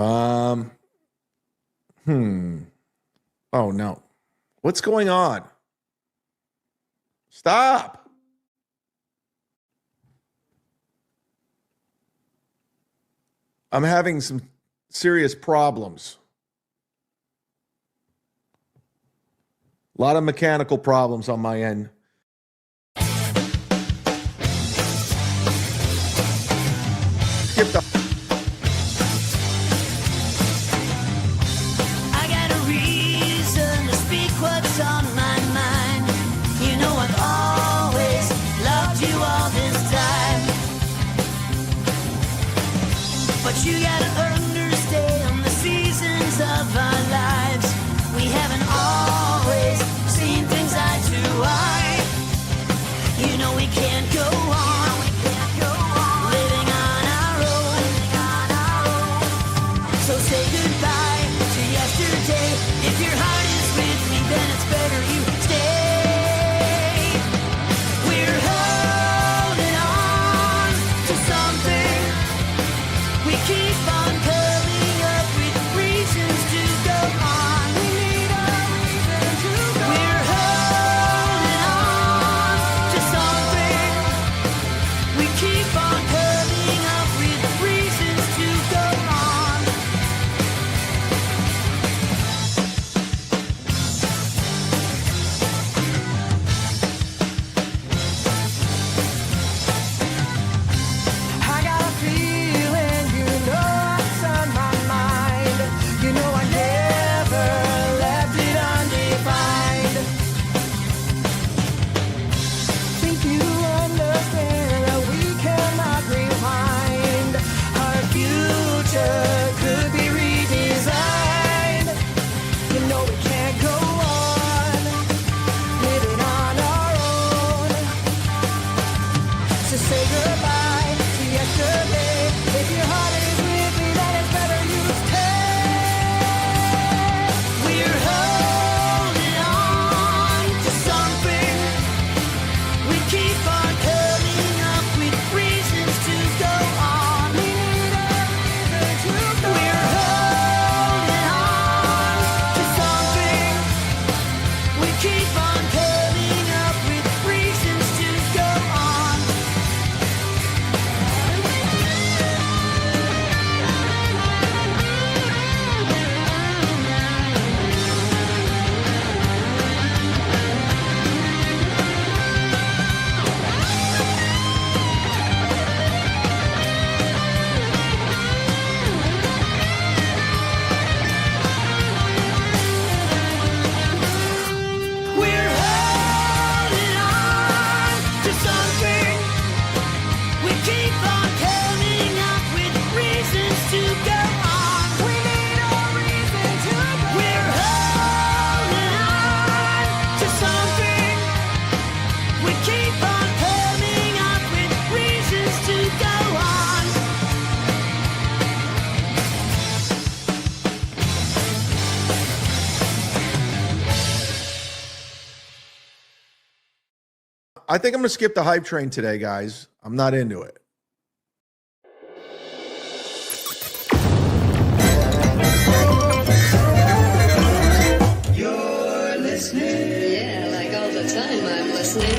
Oh no. What's going on? Stop. I'm having some serious problems. A lot of mechanical problems on my end. Skip the I got a reason to speak what's on my mind. You know I've always loved you all this time. But you gotta understand the seasons of our lives. We haven't always seen things eye to eye. You know we can't go on living on our own. So say goodbye to yesterday. If your heart is with me, then it's better you stay. We're holding on to something. We keep on coming up with reasons to go on. We need a reason to go on. We're holding on to something. We keep on coming up with reasons to go on. I got a feeling, you know what's on my mind. You know I never left it undefined. Think you understand that we cannot rewind. Our future could be redesigned. You know we can't go on living on our own. So say goodbye to yesterday. If your heart is with me, then it's better you stay. We're holding on to something. We keep on coming up with reasons to go on. We need a reason to go on. We're holding on to something. We keep on coming up with reasons to go on. We're holding on to something. We keep on coming up with reasons to go on. We need a reason to go on. We're holding on to something. We keep on coming up with reasons to go on. I think I'm going to skip the hype train today, guys. I'm not into it. You're listening. Yeah, like all the time I'm listening.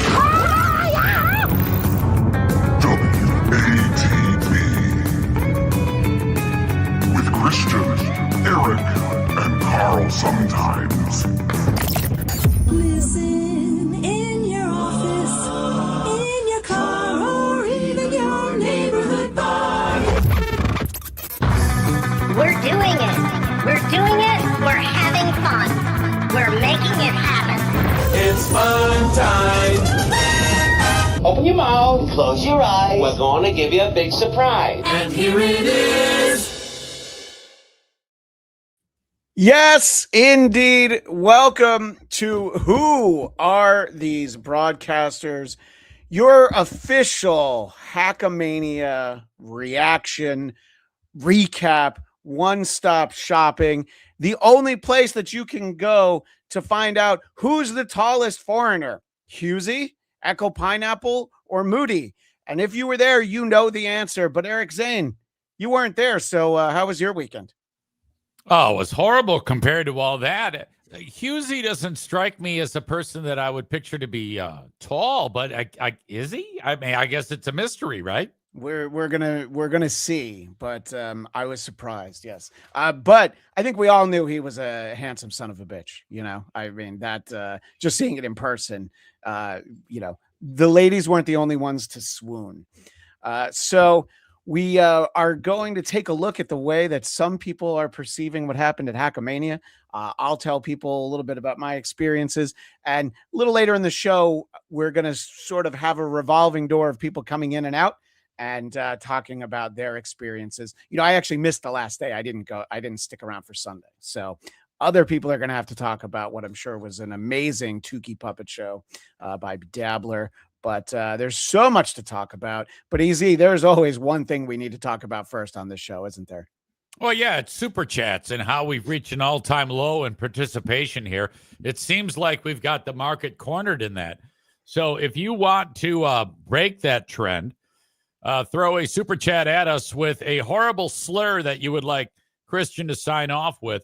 WATB with Christian, Eric, and Carl sometimes. Listen in your office, in your car, or even your neighborhood bar. We're doing it. We're doing it. We're having fun. We're making it happen. It's fun time. Open your mouth, close your eyes. We're going to give you a big surprise. And here it is. Yes, indeed. Welcome to Who Are These Broadcasters? Your official Hackamania reaction, recap, one-stop shopping. The only place that you can go to find out who's the tallest foreigner. Husey, Echo Pineapple, or Moody? And if you were there, you know the answer. But Eric Zane, you weren't there. So how was your weekend? Oh, it was horrible compared to all that. Husey doesn't strike me as a person that I would picture to be tall, but is he? I mean, I guess it's a mystery, right? We're gonna see, but I was surprised. Yes, but I think we all knew he was a handsome son of a bitch. I mean that just seeing it in person, the ladies weren't the only ones to swoon. So we are going to take a look at the way that some people are perceiving what happened at Hackamania. I'll tell people a little bit about my experiences. And a little later in the show, we're going to sort of have a revolving door of people coming in and out and talking about their experiences. I actually missed the last day. I didn't stick around for Sunday. So other people are going to have to talk about what I'm sure was an amazing Tukey puppet show by Dabbler. But there's so much to talk about. But Easy, there's always one thing we need to talk about first on this show, isn't there? Well, yeah, it's super chats and how we've reached an all-time low in participation here. It seems like we've got the market cornered in that. So if you want to break that trend, throw a super chat at us with a horrible slur that you would like Christian to sign off with.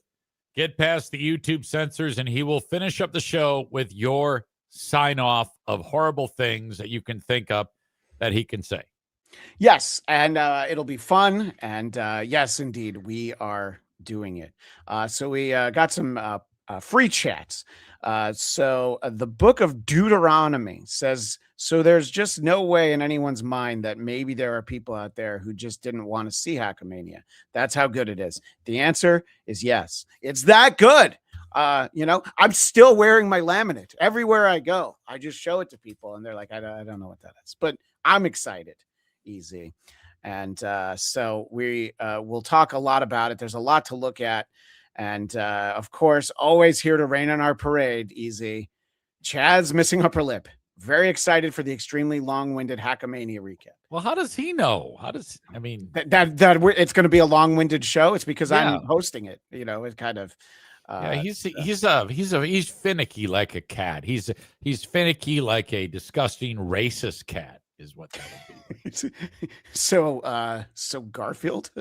Get past the YouTube censors, and he will finish up the show with your sign off of horrible things that you can think of that he can say. Yes, and it'll be fun. And yes, indeed, we are doing it. So we got some free chats. So the book of Deuteronomy says, so there's just no way in anyone's mind that maybe there are people out there who just didn't want to see Hackamania. That's how good it is. The answer is yes. It's that good. I'm still wearing my laminate everywhere I go. I just show it to people and they're like, I don't know what that is, but I'm excited. Easy. And so we will talk a lot about it. There's a lot to look at. And of course, always here to rain on our parade. Easy. Chad's missing upper lip. Very excited for the extremely long-winded Hackamania recap. Well, how does he know? That it's going to be a long-winded show? It's because I'm hosting it. It's kind of. He's finicky like a cat. He's finicky like a disgusting racist cat is what that would be. So Garfield,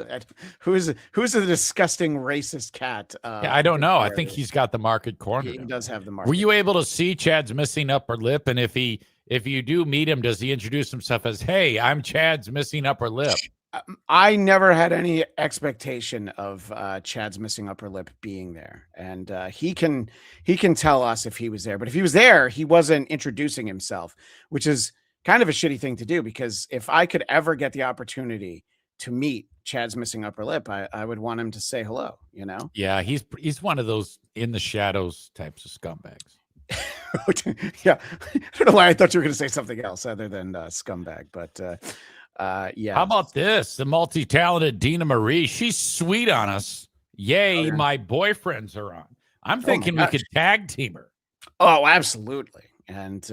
who's a disgusting racist cat? I don't know. I think he's got the market cornered. He does have the market. Were you able to see Chad's missing upper lip? And if you do meet him, does he introduce himself as, "Hey, I'm Chad's missing upper lip"? I never had any expectation of Chad's missing upper lip being there, and he can tell us if he was there. But if he was there, he wasn't introducing himself, which is kind of a shitty thing to do, because if I could ever get the opportunity to meet Chad's missing upper lip, I would want him to say hello. Yeah, he's one of those in the shadows types of scumbags. Yeah, I don't know why I thought you were going to say something else other than scumbag, but. Yeah. How about this? The multi-talented Dina Marie. She's sweet on us. Yay, my boyfriends are on. I'm thinking we could tag team her. Oh, absolutely. And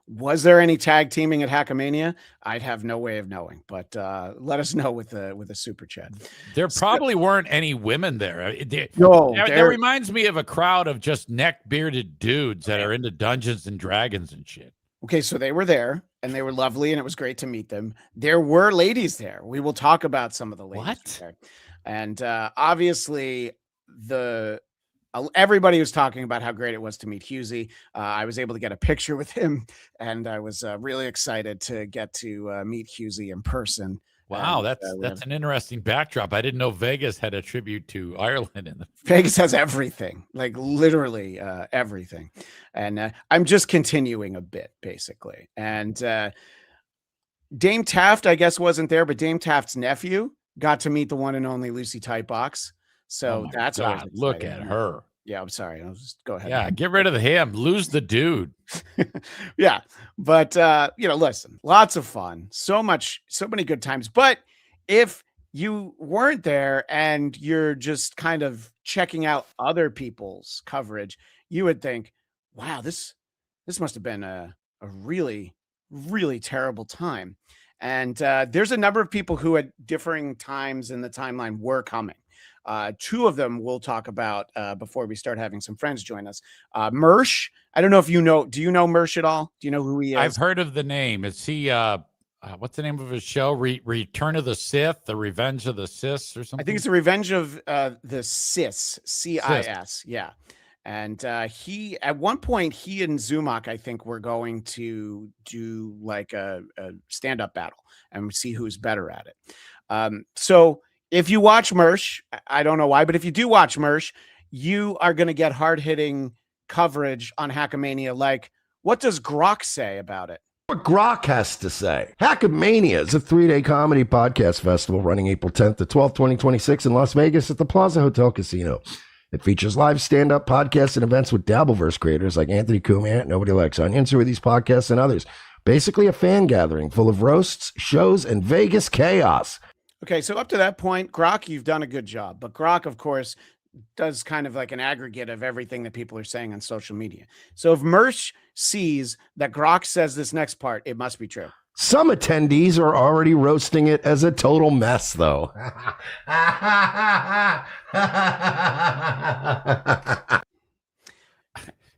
was there any tag teaming at Hackamania? I'd have no way of knowing, but let us know with a super chat. There probably weren't any women there. That reminds me of a crowd of just neck-bearded dudes that are into Dungeons and Dragons and shit. Okay, so they were there, and they were lovely, and it was great to meet them. There were ladies there. We will talk about some of the ladies there. And obviously, everybody was talking about how great it was to meet Husey. I was able to get a picture with him, and I was really excited to get to meet Husey in person. Wow, that's an interesting backdrop. I didn't know Vegas had a tribute to Ireland. Vegas has everything, like literally everything. And I'm just continuing a bit, basically. And Dame Taft, I guess, wasn't there, but Dame Taft's nephew got to meet the one and only Lucy Tightbox. So that's God, look at her. Yeah, I'm sorry. I'll just go ahead. Yeah, get rid of him. Lose the dude. Yeah. But, listen, lots of fun. So many good times. But if you weren't there and you're just kind of checking out other people's coverage, you would think, wow, this must have been a really, really terrible time. And there's a number of people who at differing times in the timeline were coming. Two of them we'll talk about before we start having some friends join us. Mersh, I don't know if do you know Mersh at all? Do you know who he is? I've heard of the name. Is he what's the name of his show? Return of the Sith, The Revenge of the Sith, or something. I think it's the Revenge of the Cis, CIS. Yeah. And he, at one point, he and Zumock, I think, were going to do like a stand-up battle and see who's better at it. So if you watch Mersh, I don't know why, but if you do watch Mersh, you are going to get hard-hitting coverage on Hackamania. Like, what does Grok say about it? What Grok has to say. Hackamania is a 3-day comedy podcast festival running April 10th to 12th, 2026 in Las Vegas at the Plaza Hotel Casino. It features live stand-up podcasts and events with Dabbleverse creators like Anthony Cumia, Nobody Likes Onions, who are these podcasts and others. Basically a fan gathering full of roasts, shows, and Vegas chaos. Okay, so up to that point, Grok, you've done a good job. But Grok, of course, does kind of like an aggregate of everything that people are saying on social media. So if Mersh sees that Grok says this next part, it must be true. Some attendees are already roasting it as a total mess, though.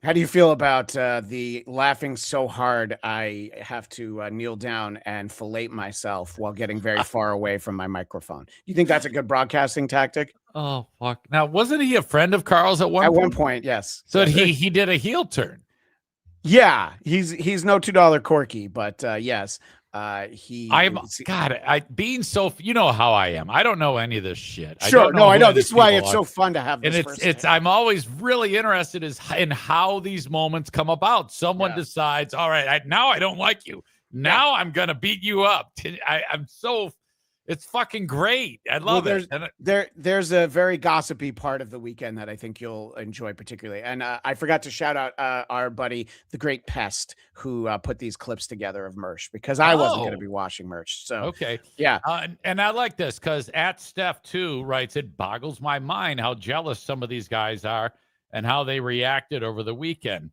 How do you feel about the laughing so hard I have to kneel down and fillet myself while getting very far away from my microphone? You think that's a good broadcasting tactic? Oh, fuck. Now, wasn't he a friend of Carl's at one point? At one point, yes. So he did a heel turn. Yeah, he's no $2 Corky, but yes, being so, you know how I am. I don't know any of this shit. Sure, I know. This is why it's so fun to have this. And I'm always really interested in how these moments come about. Someone decides, all right, now I don't like you. Now I'm gonna beat you up. It's fucking great. I love it. There's a very gossipy part of the weekend that I think you'll enjoy particularly. And I forgot to shout out our buddy, the Great Pest, who put these clips together of Mersh, because I wasn't going to be watching Mersh. So okay, yeah. And I like this because @Steph2 writes, it boggles my mind how jealous some of these guys are and how they reacted over the weekend.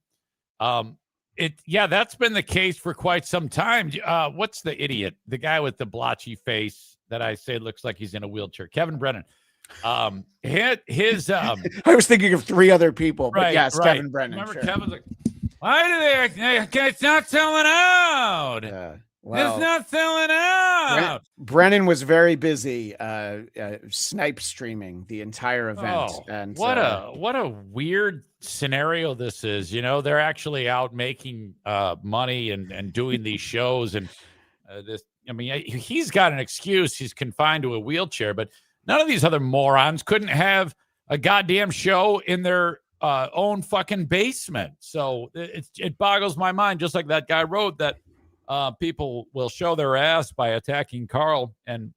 That's been the case for quite some time. What's the idiot? The guy with the blotchy face that I say looks like he's in a wheelchair. Kevin Brennan. I was thinking of 3 other people, but yes, right. Kevin Brennan. Remember, sure. Kevin's like, why do they? It's not selling out. Well, it's not selling out. Brennan was very busy snipe streaming the entire event. And what a weird scenario this is. You know, they're actually out making money and doing these shows and he's got an excuse. He's confined to a wheelchair, but none of these other morons couldn't have a goddamn show in their own fucking basement. So it boggles my mind. Just like that guy wrote that people will show their ass by attacking Carl and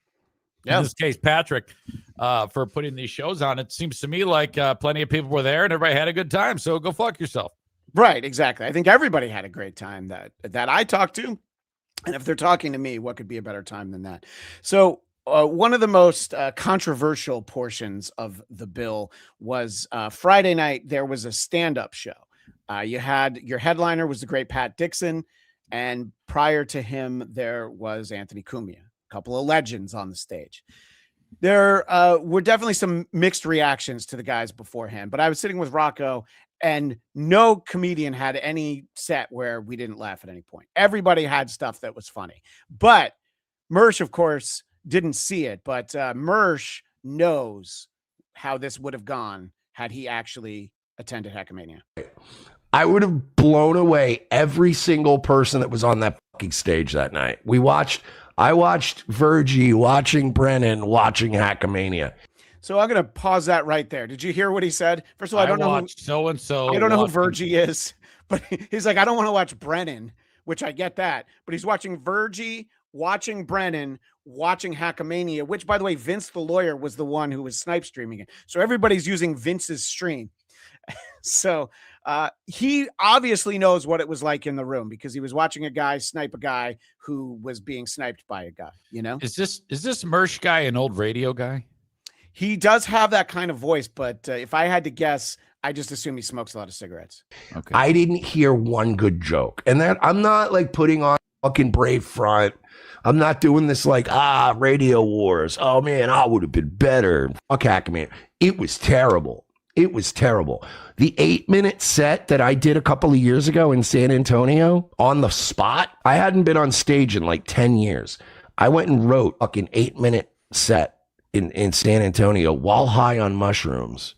in this case Patrick for putting these shows on. It seems to me like plenty of people were there and everybody had a good time. So go fuck yourself. Right, exactly. I think everybody had a great time that I talked to. And if they're talking to me, what could be a better time than that? So one of the most controversial portions of the bill was Friday night. There was a stand-up show. You had your headliner was the great Pat Dixon. And prior to him, there was Anthony Cumia, a couple of legends on the stage. There were definitely some mixed reactions to the guys beforehand, but I was sitting with Rocco and no comedian had any set where we didn't laugh at any point. Everybody had stuff that was funny, but Mersh, of course, didn't see it, but Mersh knows how this would have gone had he actually attended Hackamania. I would have blown away every single person that was on that fucking stage that night. I watched Virgie watching Brennan watching Hackamania. So I'm going to pause that right there. Did you hear what he said? First of all, I don't know so-and-so. I don't know who Virgie is, but he's like, I don't want to watch Brennan, which I get that, but he's watching Virgie, watching Brennan, watching Hackamania, which, by the way, Vince the lawyer was the one who was snipe streaming it. So everybody's using Vince's stream. So he obviously knows what it was like in the room because he was watching a guy snipe a guy who was being sniped by a guy, you know? Is this Mersh guy an old radio guy? He does have that kind of voice, but if I had to guess, I just assume he smokes a lot of cigarettes. Okay. I didn't hear one good joke. And that I'm not like putting on fucking brave front. I'm not doing this like, radio wars. Oh man, I would have been better. Fuck Hackamania. It was terrible. It was terrible. The 8-minute set that I did a couple of years ago in San Antonio on the spot, I hadn't been on stage in like 10 years. I went and wrote a fucking 8-minute set in San Antonio while high on mushrooms.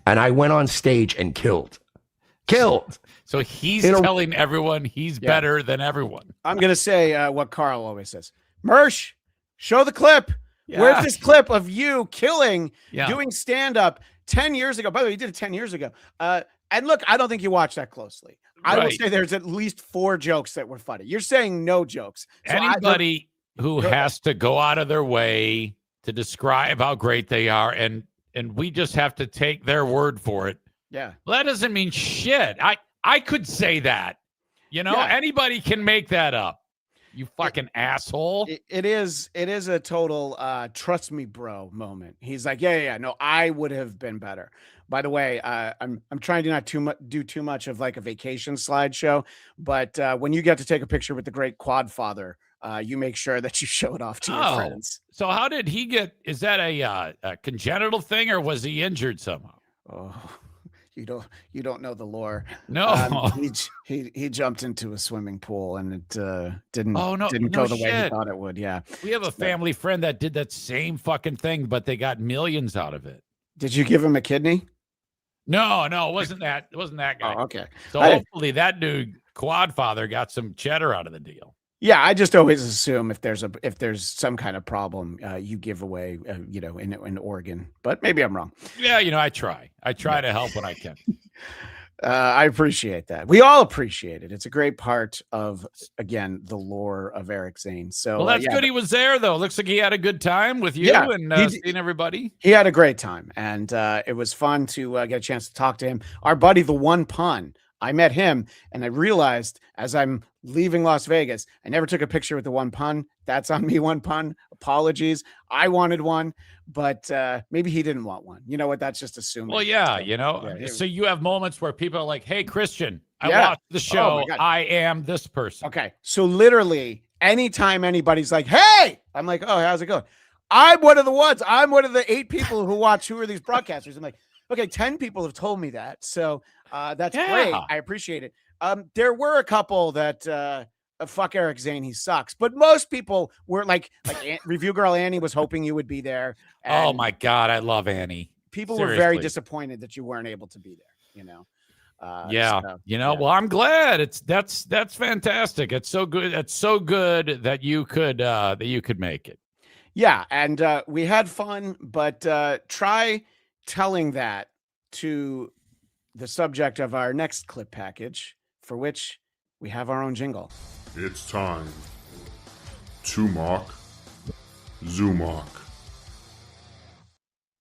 And I went on stage and killed. So he's telling everyone he's better than everyone. I'm going to say what Carl always says. Mersh, show the clip. Yeah. Where's this clip of you killing, Yeah. doing stand-up 10 years ago? By the way, you did it 10 years ago. And look, I don't think you watched that closely. I would say there's at least 4 jokes that were funny. You're saying no jokes. So Anybody who has to go out of their way to describe how great they are, and we just have to take their word for it. Yeah. Well, that doesn't mean shit. I could say that. You know, anybody can make that up. You fucking asshole. It is a total trust me, bro moment. He's like, yeah, no, I would have been better. By the way, I'm trying to not do too much of like a vacation slideshow, but when you get to take a picture with the great quad father, you make sure that you show it off to your friends. So how did he get? Is that a congenital thing, or was he injured somehow? Oh, you don't know the lore. No, he jumped into a swimming pool and it didn't go the way he thought it would. Yeah, we have a family friend that did that same fucking thing, but they got millions out of it. Did you give him a kidney? No, it wasn't that. It wasn't that guy. Oh, okay. So hopefully that dude quad father got some cheddar out of the deal. Yeah, I just always assume if there's some kind of problem, you give away, an organ. But maybe I'm wrong. Yeah, I try to help when I can. I appreciate that. We all appreciate it. It's a great part of, again, the lore of Eric Zane. So well, that's good. He was there though. Looks like he had a good time with you and seeing everybody. He had a great time, and it was fun to get a chance to talk to him. Our buddy, the One Pun. I met him, and I realized as I'm leaving Las Vegas, I never took a picture with the One Pun. That's on me, One Pun. Apologies. I wanted one, but maybe he didn't want one. You know what? That's just assuming. Well, yeah, so you have moments where people are like, "Hey, Christian, I watched the show. I am this person." Okay, so literally, anytime anybody's like, "Hey," I'm like, "Oh, how's it going?" I'm one of the ones. I'm one of the 8 people who watch Who Are These Broadcasters. I'm like, okay, 10 people have told me that, so that's great. I appreciate it. There were a couple that fuck Eric Zane, he sucks, but most people were like Review Girl Annie was hoping you would be there. Oh my God, I love Annie. People were very disappointed that you weren't able to be there. Well, I'm glad. That's fantastic. It's so good. It's so good that you could make it. Yeah, and we had fun, but try telling that to the subject of our next clip package, for which we have our own jingle. It's time to mock Zumock.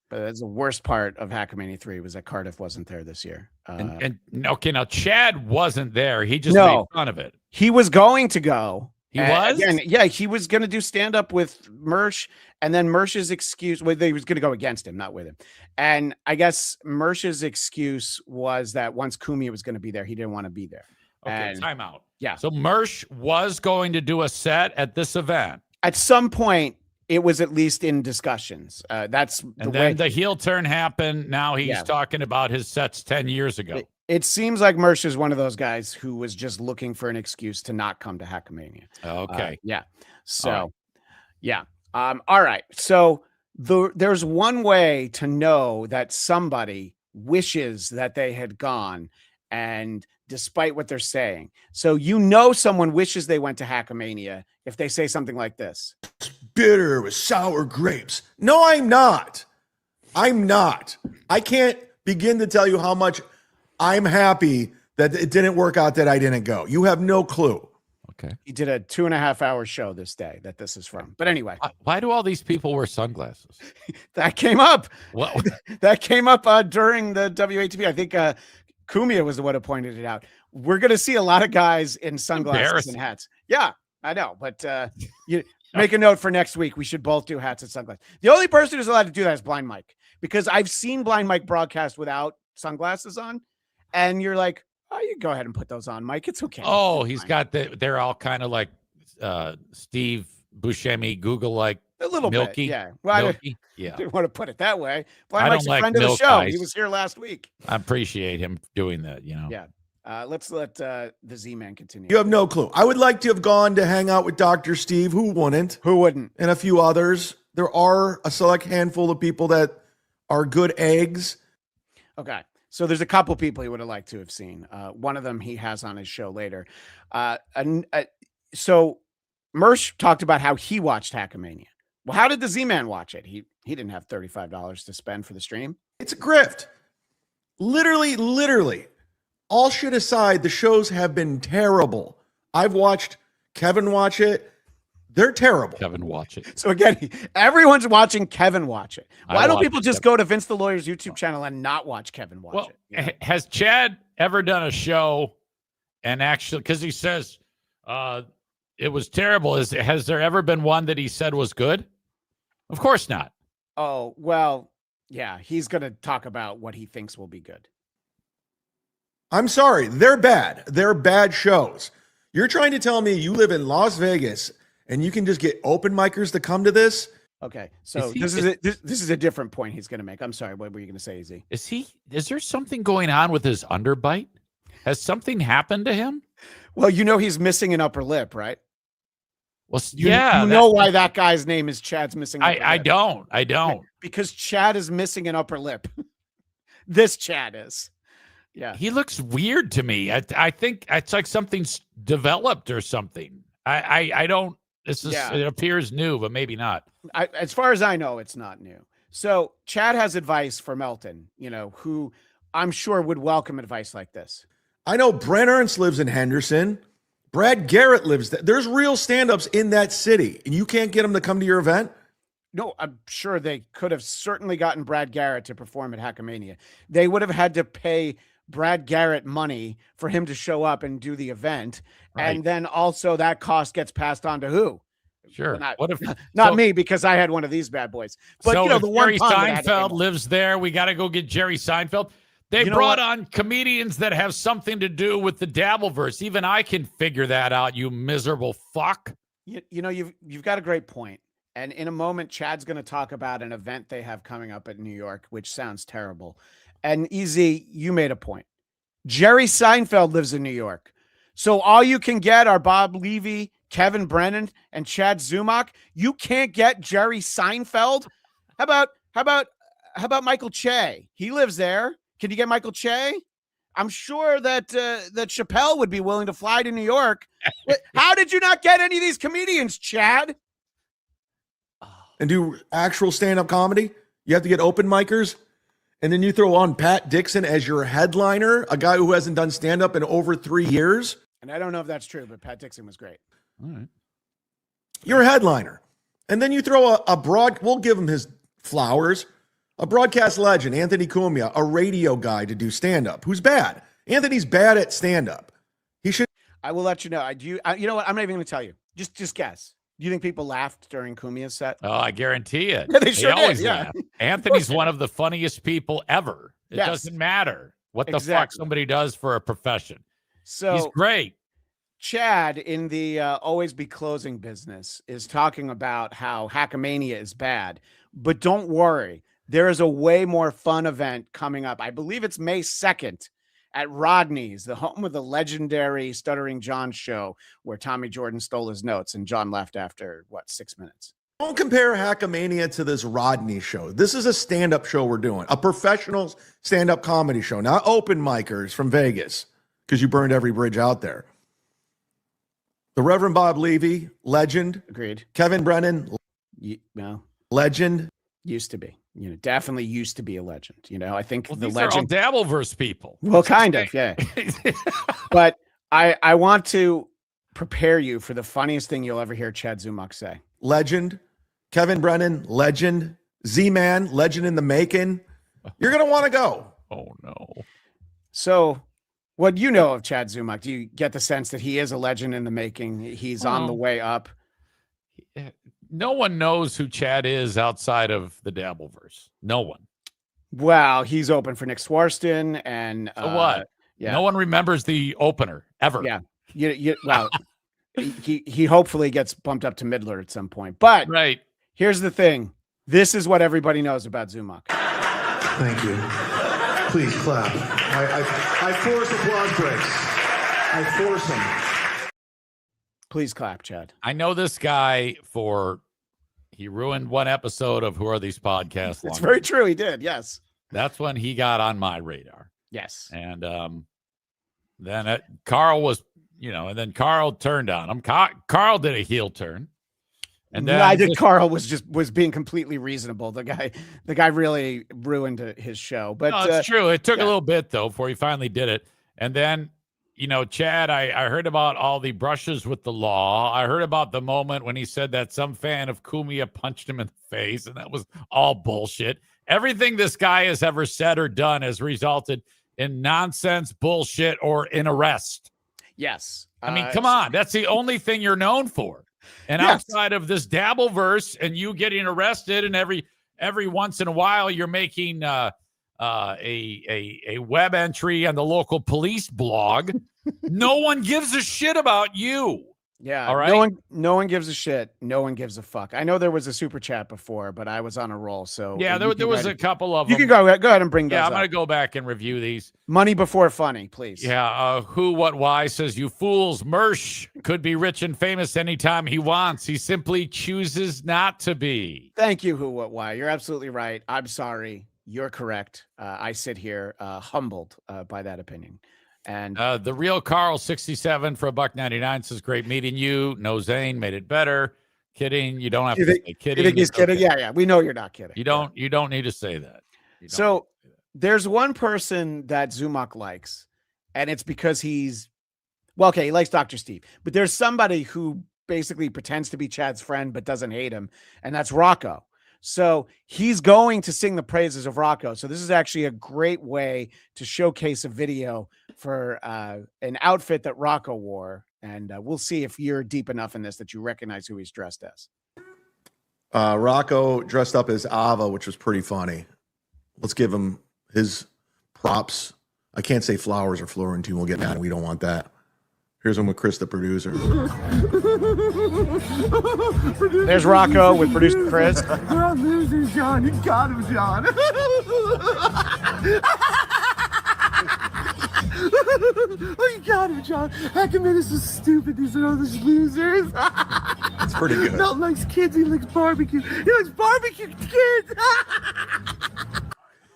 But that's the worst part of Hackamania 3 was that Cardiff wasn't there this year. Okay, now Chad wasn't there. He just made fun of it. He was going to go. He was? Yeah, he was going to do stand-up with Mersh, and then Mersh's excuse, well, he was going to go against him, not with him. And I guess Mersh's excuse was that once Kumi was going to be there, he didn't want to be there. Okay, time out. Yeah. So Mersh was going to do a set at this event. At some point, it was at least in discussions. That's and then the heel turn happened. Now he's talking about his sets 10 years ago. It seems like Mersh is one of those guys who was just looking for an excuse to not come to Hackamania. Okay. Yeah. So, all right. So there's one way to know that somebody wishes that they had gone, and despite what they're saying. So someone wishes they went to Hackamania if they say something like this. Bitter with sour grapes. No, I'm not. I can't begin to tell you how much I'm happy that it didn't work out, that I didn't go. You have no clue. Okay. He did a 2.5-hour show this day that this is from. But anyway. Why do all these people wear sunglasses? That came up. Well, that came up during the WATP. I think Kumia was the one who pointed it out. We're going to see a lot of guys in sunglasses and hats. Yeah, I know. But you make a note for next week. We should both do hats and sunglasses. The only person who's allowed to do that is Blind Mike, because I've seen Blind Mike broadcast without sunglasses on. And you're like, oh, you go ahead and put those on, Mike. It's okay. Oh, he's got they're all kind of like Steve Buscemi, Google like. A little Milky? bit. Yeah. Well, Milky? Yeah. I didn't want to put it that way. I Blind Mike's don't a like friend of the milk show. He ice. was here last week. I appreciate him doing that, Yeah. Let's let the Z-Man continue. You have no clue. I would like to have gone to hang out with Dr. Steve. Who wouldn't? Who wouldn't? And a few others. There are a select handful of people that are good eggs. Okay. So there's a couple people he would have liked to have seen. One of them he has on his show later. So Mersh talked about how he watched Hackamania. Well, how did the Z-Man watch it? He didn't have $35 to spend for the stream. It's a grift. Literally. All shit aside, the shows have been terrible. I've watched Kevin watch it. They're terrible. Kevin watch it. So again, everyone's watching Kevin watch it. Why don't watch people just go to Vince the Lawyer's YouTube channel and not watch Kevin watch Well, it? has Chad ever done a show and actually, because he says it was terrible. Has there ever been one that he said was good? Of course not. Oh, well, yeah, he's going to talk about what he thinks will be good. I'm sorry. They're bad. They're bad shows. You're trying to tell me you live in Las Vegas and you can just get open micers to come to this? Okay, so Is this is a different point he's going to make. I'm sorry, what were you going to say, Z? Is there something going on with his underbite? Has something happened to him? Well, you know he's missing an upper lip, right? Well, You yeah. know why that guy's name is Chad's missing upper I lip. I don't. Because Chad is missing an upper lip. This Chad is. Yeah. He looks weird to me. I think it's like something's developed or something. I don't. This is. Yeah. It appears new, but maybe not. As far as I know, it's not new. So Chad has advice for Melton, who I'm sure would welcome advice like this. I know Brent Ernst lives in Henderson. Brad Garrett lives there. There's real stand-ups in that city, and you can't get them to come to your event? No, I'm sure they could have certainly gotten Brad Garrett to perform at Hackamania. They would have had to pay Brad Garrett money for him to show up and do the event. Right. And then also that cost gets passed on to who? Sure. Not, What if not me, because I had one of these bad boys. But so if the one Jerry time that I had to pay Seinfeld more. lives there, we got to go get Jerry Seinfeld. They You know brought what? on comedians that have something to do with the Dabbleverse. Even I can figure that out, you miserable fuck. You've got a great point. And in a moment, Chad's going to talk about an event they have coming up at New York, which sounds terrible. And Easy, you made a point. Jerry Seinfeld lives in New York. So all you can get are Bob Levy, Kevin Brennan, and Chad Zumock. You can't get Jerry Seinfeld. How about Michael Che? He lives there. Can you get Michael Che? I'm sure that Chappelle would be willing to fly to New York. How did you not get any of these comedians, Chad? And do actual stand-up comedy? You have to get open micers? And then you throw on Pat Dixon as your headliner, a guy who hasn't done stand-up in over 3 years? And I don't know if that's true, but Pat Dixon was great. All right. You're a headliner. And then you throw we'll give him his flowers, a broadcast legend, Anthony Cumia, a radio guy to do stand-up, who's bad. Anthony's bad at stand-up. He should. I will let you know. You know what? I'm not even going to tell you. Just guess. Do you think people laughed during Cumia's set? Oh, I guarantee it. Yeah, they sure did, always yeah. laugh. Anthony's one of the funniest people ever. It Yes. doesn't matter what the fuck Exactly. somebody does for a profession. So He's great. Chad in the always be closing business is talking about how Hackamania is bad, but don't worry. There is a way more fun event coming up. I believe it's May 2nd at Rodney's, the home of the legendary Stuttering John show, where Tommy Jordan stole his notes and John left after 6 minutes. Don't compare Hackamania to this Rodney show. This is a stand-up show we're doing, a professional stand-up comedy show, not open micers from Vegas, because you burned every bridge out there. The Reverend Bob Levy, legend. Agreed. Kevin Brennan, No, legend. used to be. Definitely used to be a legend. I think Well, the these legend. are all Dabbleverse people. Well, kind of, yeah. But I want to prepare you for the funniest thing you'll ever hear Chad Zumock say. Legend. Kevin Brennan, legend. Z-Man, legend in the making. You're going to want to go. Oh, no. So what do you know of Chad Zumock? Do you get the sense that he is a legend in the making? He's on the way up. No one knows who Chad is outside of the Dabbleverse. No one. Well, he's open for Nick Swarston and So what? Yeah. No one remembers the opener ever. Yeah. Well, he hopefully gets bumped up to Midler at some point. But Right. Here's the thing. This is what everybody knows about Zumock. Thank you. Please clap. I force applause breaks. I force them. Please clap, Chad. I know this guy he ruined one episode of Who Are These Podcasts? It's very true. He did. Yes. That's when he got on my radar. Yes. And then Carl was, and then Carl turned on him. Carl did a heel turn. And then I did. Carl was being completely reasonable. The guy really ruined his show. But no, it's true. It took a little bit though before he finally did it. And then, Chad, I heard about all the brushes with the law. I heard about the moment when he said that some fan of Kumia punched him in the face, and that was all bullshit. Everything this guy has ever said or done has resulted in nonsense, bullshit, or an arrest. Yes. I mean, come on. That's the only thing you're known for. And outside of this Dabbleverse and you getting arrested, and every once in a while you're making a web entry on the local police blog, no one gives a shit about you. Yeah. All right. No one gives a shit. No one gives a fuck. I know there was a super chat before, but I was on a roll. So yeah, there was a couple of them. You can go ahead and bring those. Yeah, I'm up. going to go back and review these. Money before funny, please. Yeah. Who, what, why says, you fools. Mersh could be rich and famous anytime he wants. He simply chooses not to be. Thank you, who, what, why. You're absolutely right. I'm sorry. You're correct. I sit here humbled by that opinion. And the real Carl 67 for $1.99 says, great meeting you. No Zane made it better. Kidding. You don't have to say kidding. You think he's kidding? Okay. Yeah. We know you're not kidding. You don't need to say that. So there's one person that Zumock likes, and it's because he likes Dr. Steve, but there's somebody who basically pretends to be Chad's friend but doesn't hate him, and that's Rocco. So he's going to sing the praises of Rocco. So this is actually a great way to showcase a video for an outfit that Rocco wore. And we'll see if you're deep enough in this that you recognize who he's dressed as. Rocco dressed up as Ava, which was pretty funny. Let's give him his props. I can't say Flowers or Florentine. We'll get mad. We don't want that. Here's one with Chris, the producer. There's Rocco with producer Chris. We're all losers, John. You got him, John. Oh, you got him, John. Hackamania is so stupid. These are all those losers. That's pretty good. Mel likes kids. He likes barbecue. He likes barbecue kids.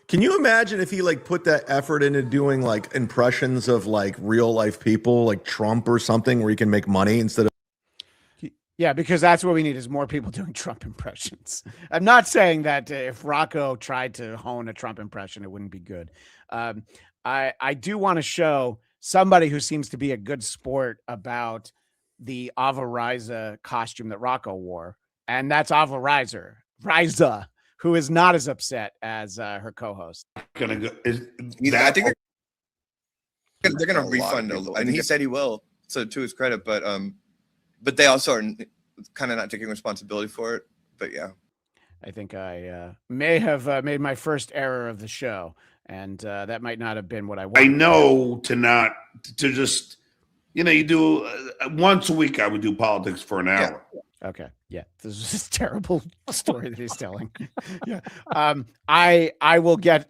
Can you imagine if he put that effort into doing impressions of real life people like Trump or something where he can make money instead of. Yeah, because that's what we need is more people doing Trump impressions. I'm not saying that if Rocco tried to hone a Trump impression, it wouldn't be good. I do want to show somebody who seems to be a good sport about the Ava Riza costume that Rocco wore. And that's Ava Riza, who is not as upset as her co-host. I think they're gonna refund and he said he will, so to his credit, but they also are kind of not taking responsibility for it. But yeah, I think I may have made my first error of the show, and that might not have been what I wanted. I know to just you do once a week. I would do politics for an hour. Yeah. Okay. Yeah. This is this terrible story that he's telling. Yeah. I will get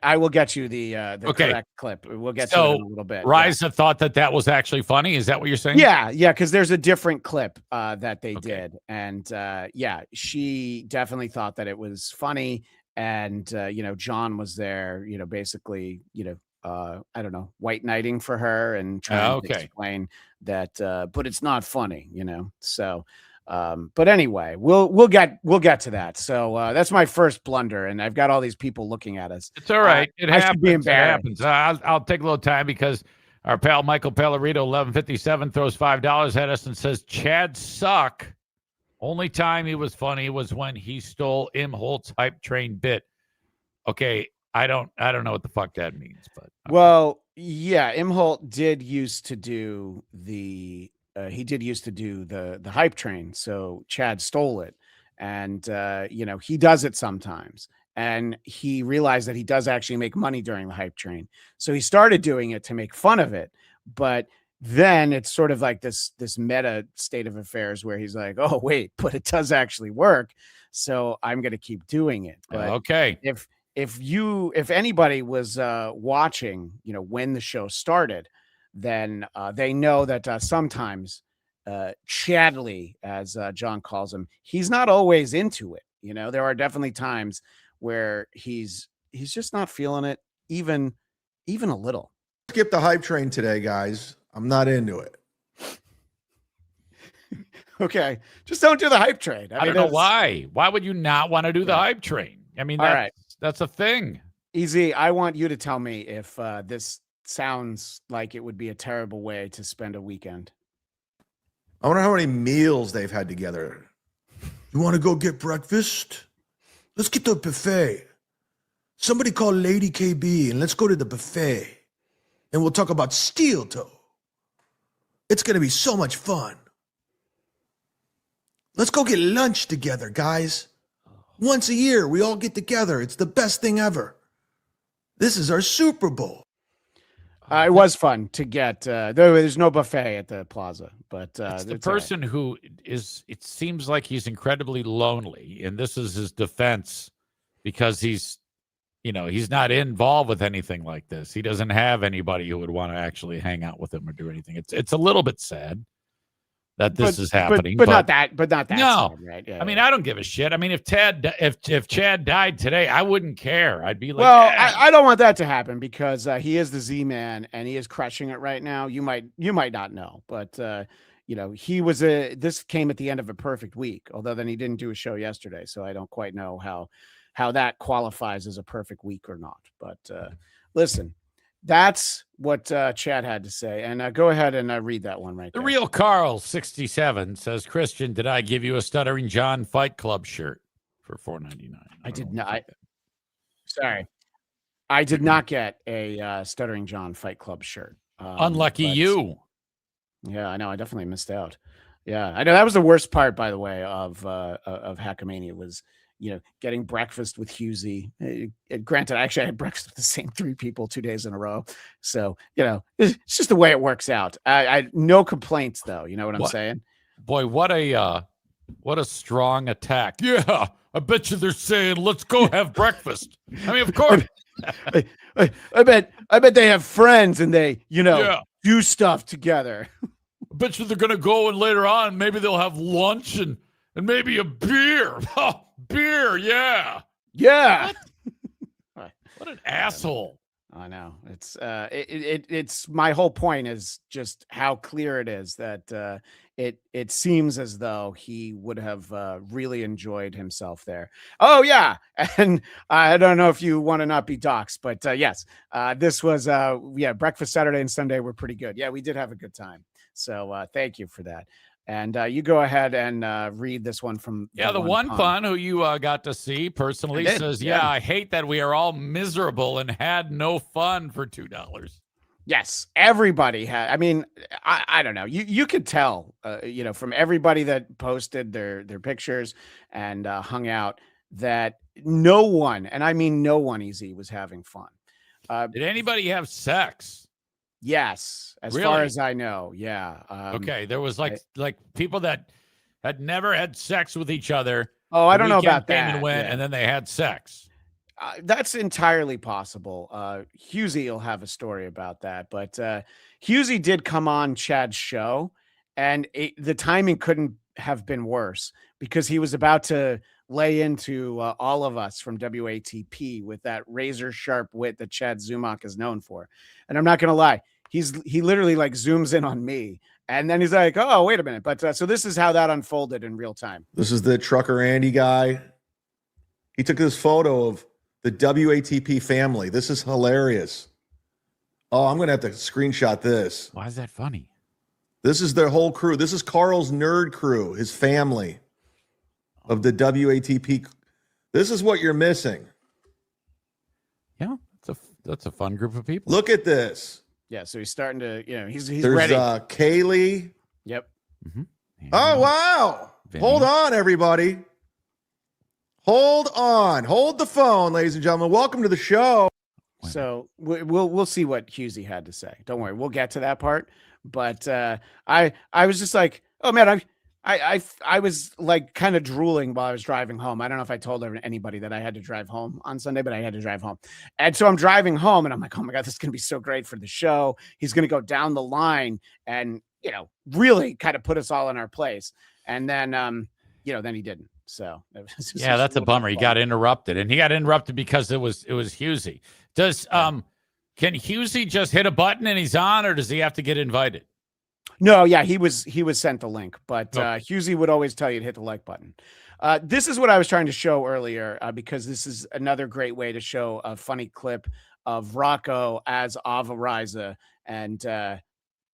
you the correct clip. We'll get to it in a little bit. Riza thought that was actually funny. Is that what you're saying? Yeah. Yeah. Because there's a different clip that they did. And she definitely thought that it was funny. And John was there, basically, I don't know, white knighting for her and trying to explain that, but it's not funny, so. But anyway, we'll get to that. So that's my first blunder, and I've got all these people looking at us. It's all right. It happens. I should be embarrassed. It happens. I'll take a little time because our pal Michael Pellerito, 1157, throws $5 at us and says, Chad suck. Only time he was funny was when he stole Imholt's hype train bit. Okay, I don't know what the fuck that means, but well, yeah, Imholt did used to do the the hype train, so Chad stole it, and he does it sometimes, and he realized that he does actually make money during the hype train, so he started doing it to make fun of it, but then it's sort of like this meta state of affairs where he's like, oh wait, but it does actually work, so I'm going to keep doing it. But okay, if anybody was watching, when the show started, then they know that sometimes Chadley, as John calls him, he's not always into it. There are definitely times where he's just not feeling it, even a little. Skip the hype train today, guys. I'm not into it. Okay, just don't do the hype train. I don't know why. Why would you not want to do the hype train? I mean, that's a thing. Easy. I want you to tell me if this sounds like it would be a terrible way to spend a weekend. I wonder how many meals they've had together. You want to go get breakfast? Let's get the buffet. Somebody call Lady KB and let's go to the buffet. And we'll talk about steel toe. It's going to be so much fun. Let's go get lunch together, guys. Once a year, we all get together. It's the best thing ever. This is our Super Bowl. It was fun to get. There's no buffet at the plaza, but it's the person who is. It seems like he's incredibly lonely, and this is his defense because he's not involved with anything like this. He doesn't have anybody who would want to actually hang out with him or do anything. It's a little bit sad that this is happening, but not that. But not that. No, sad, right? Yeah, I mean, I don't give a shit. I mean, if Chad died today, I wouldn't care. I'd be like, well, I don't want that to happen because he is the Z-Man and he is crushing it right now. You might not know, but he was this came at the end of a perfect week. Although then he didn't do a show yesterday, so I don't quite know how that qualifies as a perfect week or not. But listen. That's what Chad had to say. And go ahead and read that one right there. The real Carl 67 says, Christian, did I give you a Stuttering John Fight Club shirt for $4.99? I did not. Sorry. I did not get a Stuttering John Fight Club shirt. Unlucky you. Yeah, I know. I definitely missed out. Yeah, I know. That was the worst part, by the way, of Hackamania was, getting breakfast with Husey. Granted, actually, I had breakfast with the same 3 people 2 days in a row. So, it's just the way it works out. I no complaints, though. You know what I'm saying? Boy, what a strong attack. Yeah, I bet you they're saying, let's go have breakfast. I mean, of course. I bet they have friends and they, do stuff together. I bet you they're going to go and later on, maybe they'll have lunch and maybe a beer. Oh, beer, yeah. Yeah. What an asshole. I know. It's my whole point is just how clear it is that it seems as though he would have really enjoyed himself there. Oh yeah. And I don't know if you want to not be doxxed, but yes, this was breakfast Saturday and Sunday were pretty good. Yeah, we did have a good time. So thank you for that. And you go ahead and read this one from the one pun who you got to see personally says, I hate that we are all miserable and had no fun for $2. Yes, everybody had. I mean, I don't know. You could tell, from everybody that posted their pictures and hung out that no one, and I mean no one, Easy, was having fun. Did anybody have sex? Yes, as far as I know, yeah. Okay, there was like people that had never had sex with each other. Oh, I don't know about that. And then they had sex. That's entirely possible. Husey will have a story about that, but Husey did come on Chad's show, and the timing couldn't have been worse because he was about to lay into all of us from WATP with that razor sharp wit that Chad Zumock is known for. And I'm not going to lie. He literally like zooms in on me and then he's like, oh, wait a minute. But so this is how that unfolded in real time. This is the trucker Andy guy. He took this photo of the WATP family. This is hilarious. Oh, I'm going to have to screenshot this. Why is that funny? This is their whole crew. This is Carl's nerd crew, his family of the WATP. This is what you're missing. Yeah, that's a fun group of people. Look at this. Yeah, so he's starting to, he's There's ready. Kaylee. Yep. Mm-hmm. Oh, wow. Vinny. Hold on, everybody. Hold on. Hold the phone, ladies and gentlemen. Welcome to the show. Wait, So we'll see what Husey had to say. Don't worry, we'll get to that part. But I was just like, oh man, I was like kind of drooling while I was driving home. I don't know if I told anybody that I had to drive home on Sunday, but I had to drive home. And so I'm driving home and I'm like, oh my God, this is going to be so great for the show. He's going to go down the line and, really kind of put us all in our place. And then, then he didn't. So yeah, that's a bummer. He got interrupted, and he got interrupted because it was Husey. Does can Husey just hit a button and he's on, or does he have to get invited? No, yeah, he was sent the link, but Husey would always tell you to hit the like button. This is what I was trying to show earlier, because this is another great way to show a funny clip of Rocco as Ava Riza, and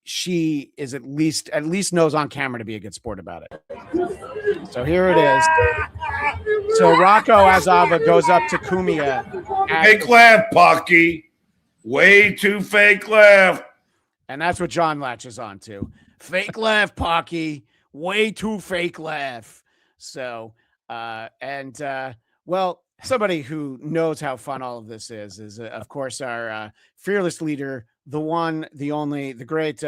she is at least knows on camera to be a good sport about it. So here it is. So Rocco as Ava goes up to Kumia. Fake laugh, Pocky. Way too fake laugh. And that's what John latches on to. Fake laugh, Pocky. Way too fake laugh. So, well, somebody who knows how fun all of this is of course, our fearless leader, the one, the only, the great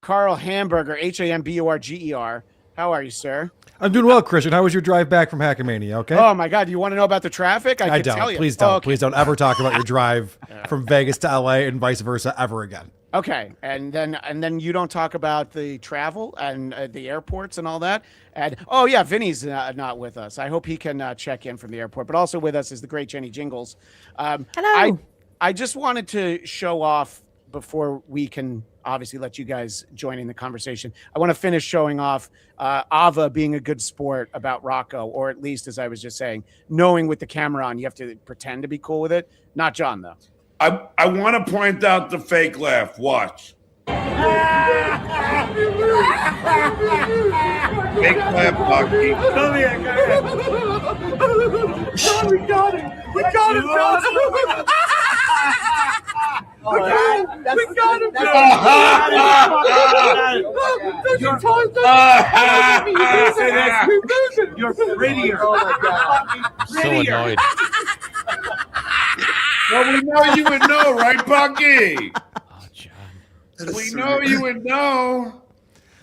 Carl Hamburger, Hamburger. How are you, sir? I'm doing well, Christian. How was your drive back from Hackamania? Okay. Oh my God, you want to know about the traffic? I can don't. tell you. Please don't. Oh, okay. Please don't ever talk about your drive from Vegas to LA and vice versa ever again. Okay, and then you don't talk about the travel and the airports and all that. And oh yeah, Vinny's not with us. I hope he can check in from the airport. But also with us is the great Jenny Jingles. Hello. I just wanted to show off before we can obviously let you guys join in the conversation. I want to finish showing off Ava being a good sport about Rocco, or at least, as I was just saying, knowing with the camera on, you have to pretend to be cool with it. Not John though. I want to point out the fake laugh. Watch. Fake laugh, Pocky. Come here, John, we got him. We got him, John. We got him, John. You're prettier. So annoyed. Well, we know you would know, right, Pocky? Oh, John. We know you would know.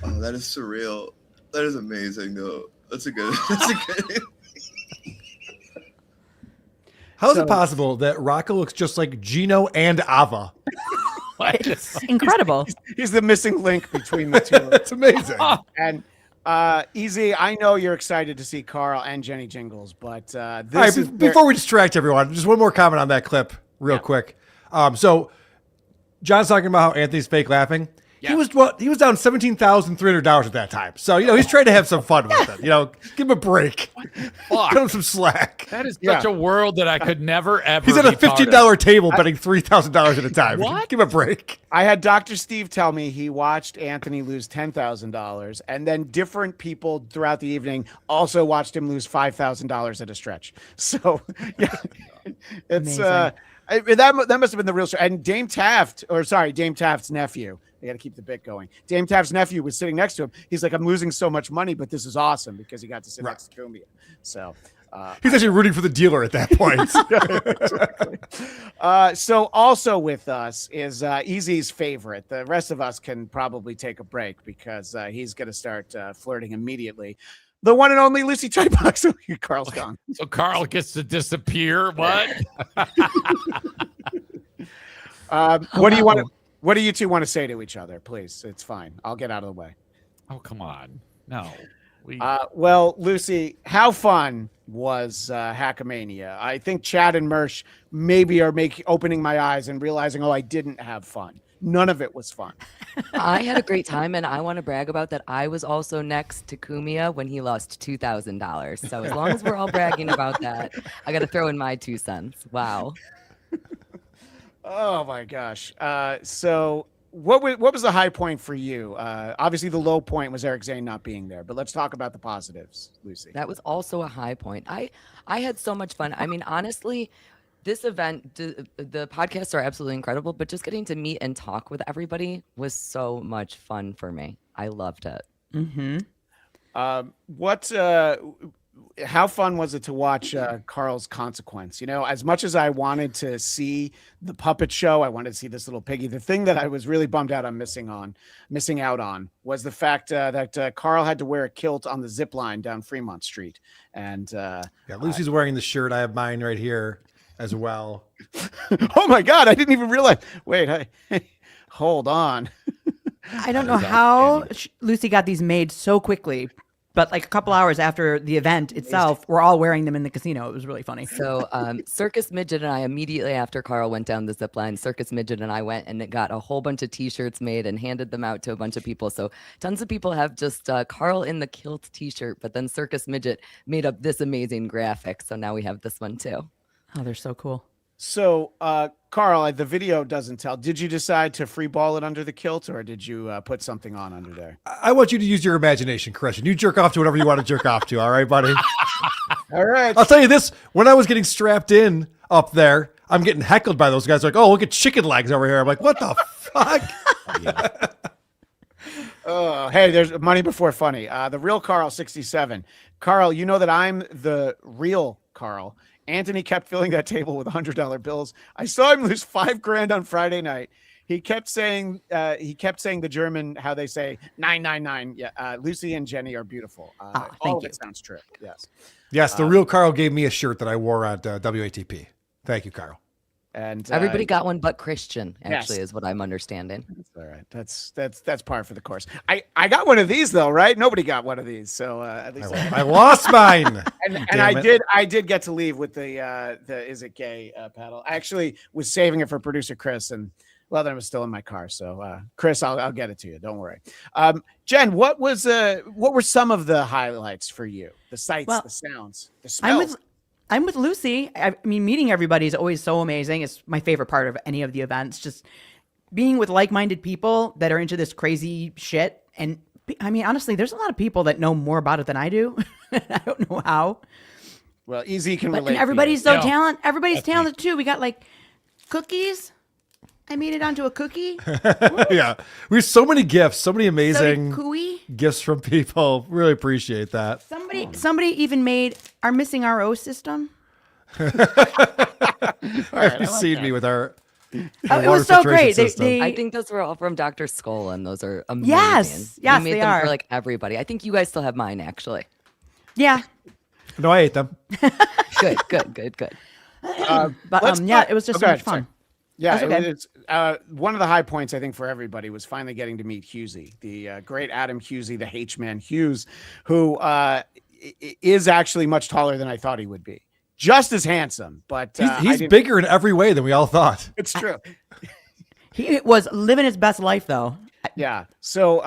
Oh, that is surreal. That is amazing, though. That's a good. How is it possible that Rocco looks just like Gino and Ava? It's incredible. He's the missing link between the two. That's amazing. And Easy, I know you're excited to see Carl and Jenny Jingles, but this all right, before we distract everyone, just one more comment on that clip real quick. So John's talking about how Anthony's fake laughing. Yeah. He was down $17,300 at that time. So, he's trying to have some fun with it. Give him a break. Cut him some slack. That is such a world that I could never, ever He's at a be part $15 table betting $3,000 at a time. What? Give him a break. I had Dr. Steve tell me he watched Anthony lose $10,000, and then different people throughout the evening also watched him lose $5,000 at a stretch. So, yeah, it's that must have been the real story. And Dame Taft's nephew. I got to keep the bit going. Dame Taft's nephew was sitting next to him. He's like, I'm losing so much money, but this is awesome because he got to sit next to Cumbia. So he's actually rooting for the dealer at that point. Exactly. So also with us is Easy's favorite. The rest of us can probably take a break because he's going to start flirting immediatdo the one and only Lucy Typebox. So Carl's gone. So Carl gets to disappear. What? What do you want to? What do you two want to say to each other? Please, it's fine. I'll get out of the way. Oh, come on. No. Well, Lucy, how fun was Hackamania? I think Chad and Mersh maybe are opening my eyes and realizing, I didn't have fun. None of it was fun. I had a great time, and I want to brag about that. I was also next to Kumia when he lost $2,000. So as long as we're all bragging about that, I got to throw in my 2 cents. Wow. Oh my gosh. So what was the high point for you? Obviously the low point was Eric Zane not being there, but let's talk about the positives, Lucy. That was also a high point. I had so much fun. I mean, honestly, this event, the podcasts are absolutely incredible, but just getting to meet and talk with everybody was so much fun for me. I loved it. Mm-hmm. how fun was it to watch Carl's consequence? You know, as much as I wanted to see the puppet show, I wanted to see this little piggy. The thing that I was really bummed out on missing out on was the fact that Carl had to wear a kilt on the zip line down Fremont Street. And Lucy's wearing the shirt. I have mine right here as well. Oh my God, I didn't even realize. Wait, hold on. I don't know how Lucy got these made so quickly, but like a couple hours after the event itself, we're all wearing them in the casino. It was really funny. So Circus Midget and I, immediately after Carl went down the zip line, Circus Midget and I went and got a whole bunch of t-shirts made and handed them out to a bunch of people. So tons of people have just Carl in the kilt t-shirt, but then Circus Midget made up this amazing graphic. So now we have this one too. Oh, they're so cool. So, Carl, the video doesn't tell. Did you decide to free ball it under the kilt, or did you put something on under there? I want you to use your imagination, Christian. You jerk off to whatever you want to jerk off to. All right, buddy? All right. I'll tell you this. When I was getting strapped in up there, I'm getting heckled by those guys. Like, oh, look at chicken legs over here. I'm like, what the fuck? Oh, hey, there's money before funny. The real Carl, 67. Carl, you know that I'm the real Carl. Anthony kept filling that table with $100 bills. I saw him lose $5,000 on Friday night. He kept saying the German, how they say 999. Yeah, Lucy and Jenny are beautiful. All of it sounds true. Yes. Yes, the real Carl gave me a shirt that I wore at WATP. Thank you, Carl. And everybody got one but Christian, actually, yes. is what I'm understanding. That's all right. That's par for the course. I got one of these though, right? Nobody got one of these, so at least I lost mine. and I did get to leave with the Is It Gay paddle. I actually was saving it for producer Chris, and well, then it was still in my car. So Chris, I'll get it to you. Don't worry. Jen, what were some of the highlights for you? The sights, the sounds, the smells. I'm with Lucy. I mean, meeting everybody is always so amazing. It's my favorite part of any of the events. Just being with like-minded people that are into this crazy shit. And I mean, honestly, there's a lot of people that know more about it than I do. I don't know how. Well, Easy can relate. And everybody's so talented. Everybody's talented too. We got like cookies. I made it onto a cookie. Yeah. We have so many gifts, so many amazing Cooey. gifts from people. Really appreciate that. Somebody even made our missing RO system. Have you seen me with our it was so great. I think those were all from Dr. Skull, and those are amazing. Yes, we made they them are. for like everybody. I think you guys still have mine, actually. Yeah. No, I ate them. Good. But it was just so much fun. Sorry. Yeah, it's one of the high points, I think, for everybody was finally getting to meet Husey, the great Adam Husey, the H-Man Hughes, who is actually much taller than I thought he would be. Just as handsome, but he's bigger in every way than we all thought. It's true. He was living his best life, though. Yeah. So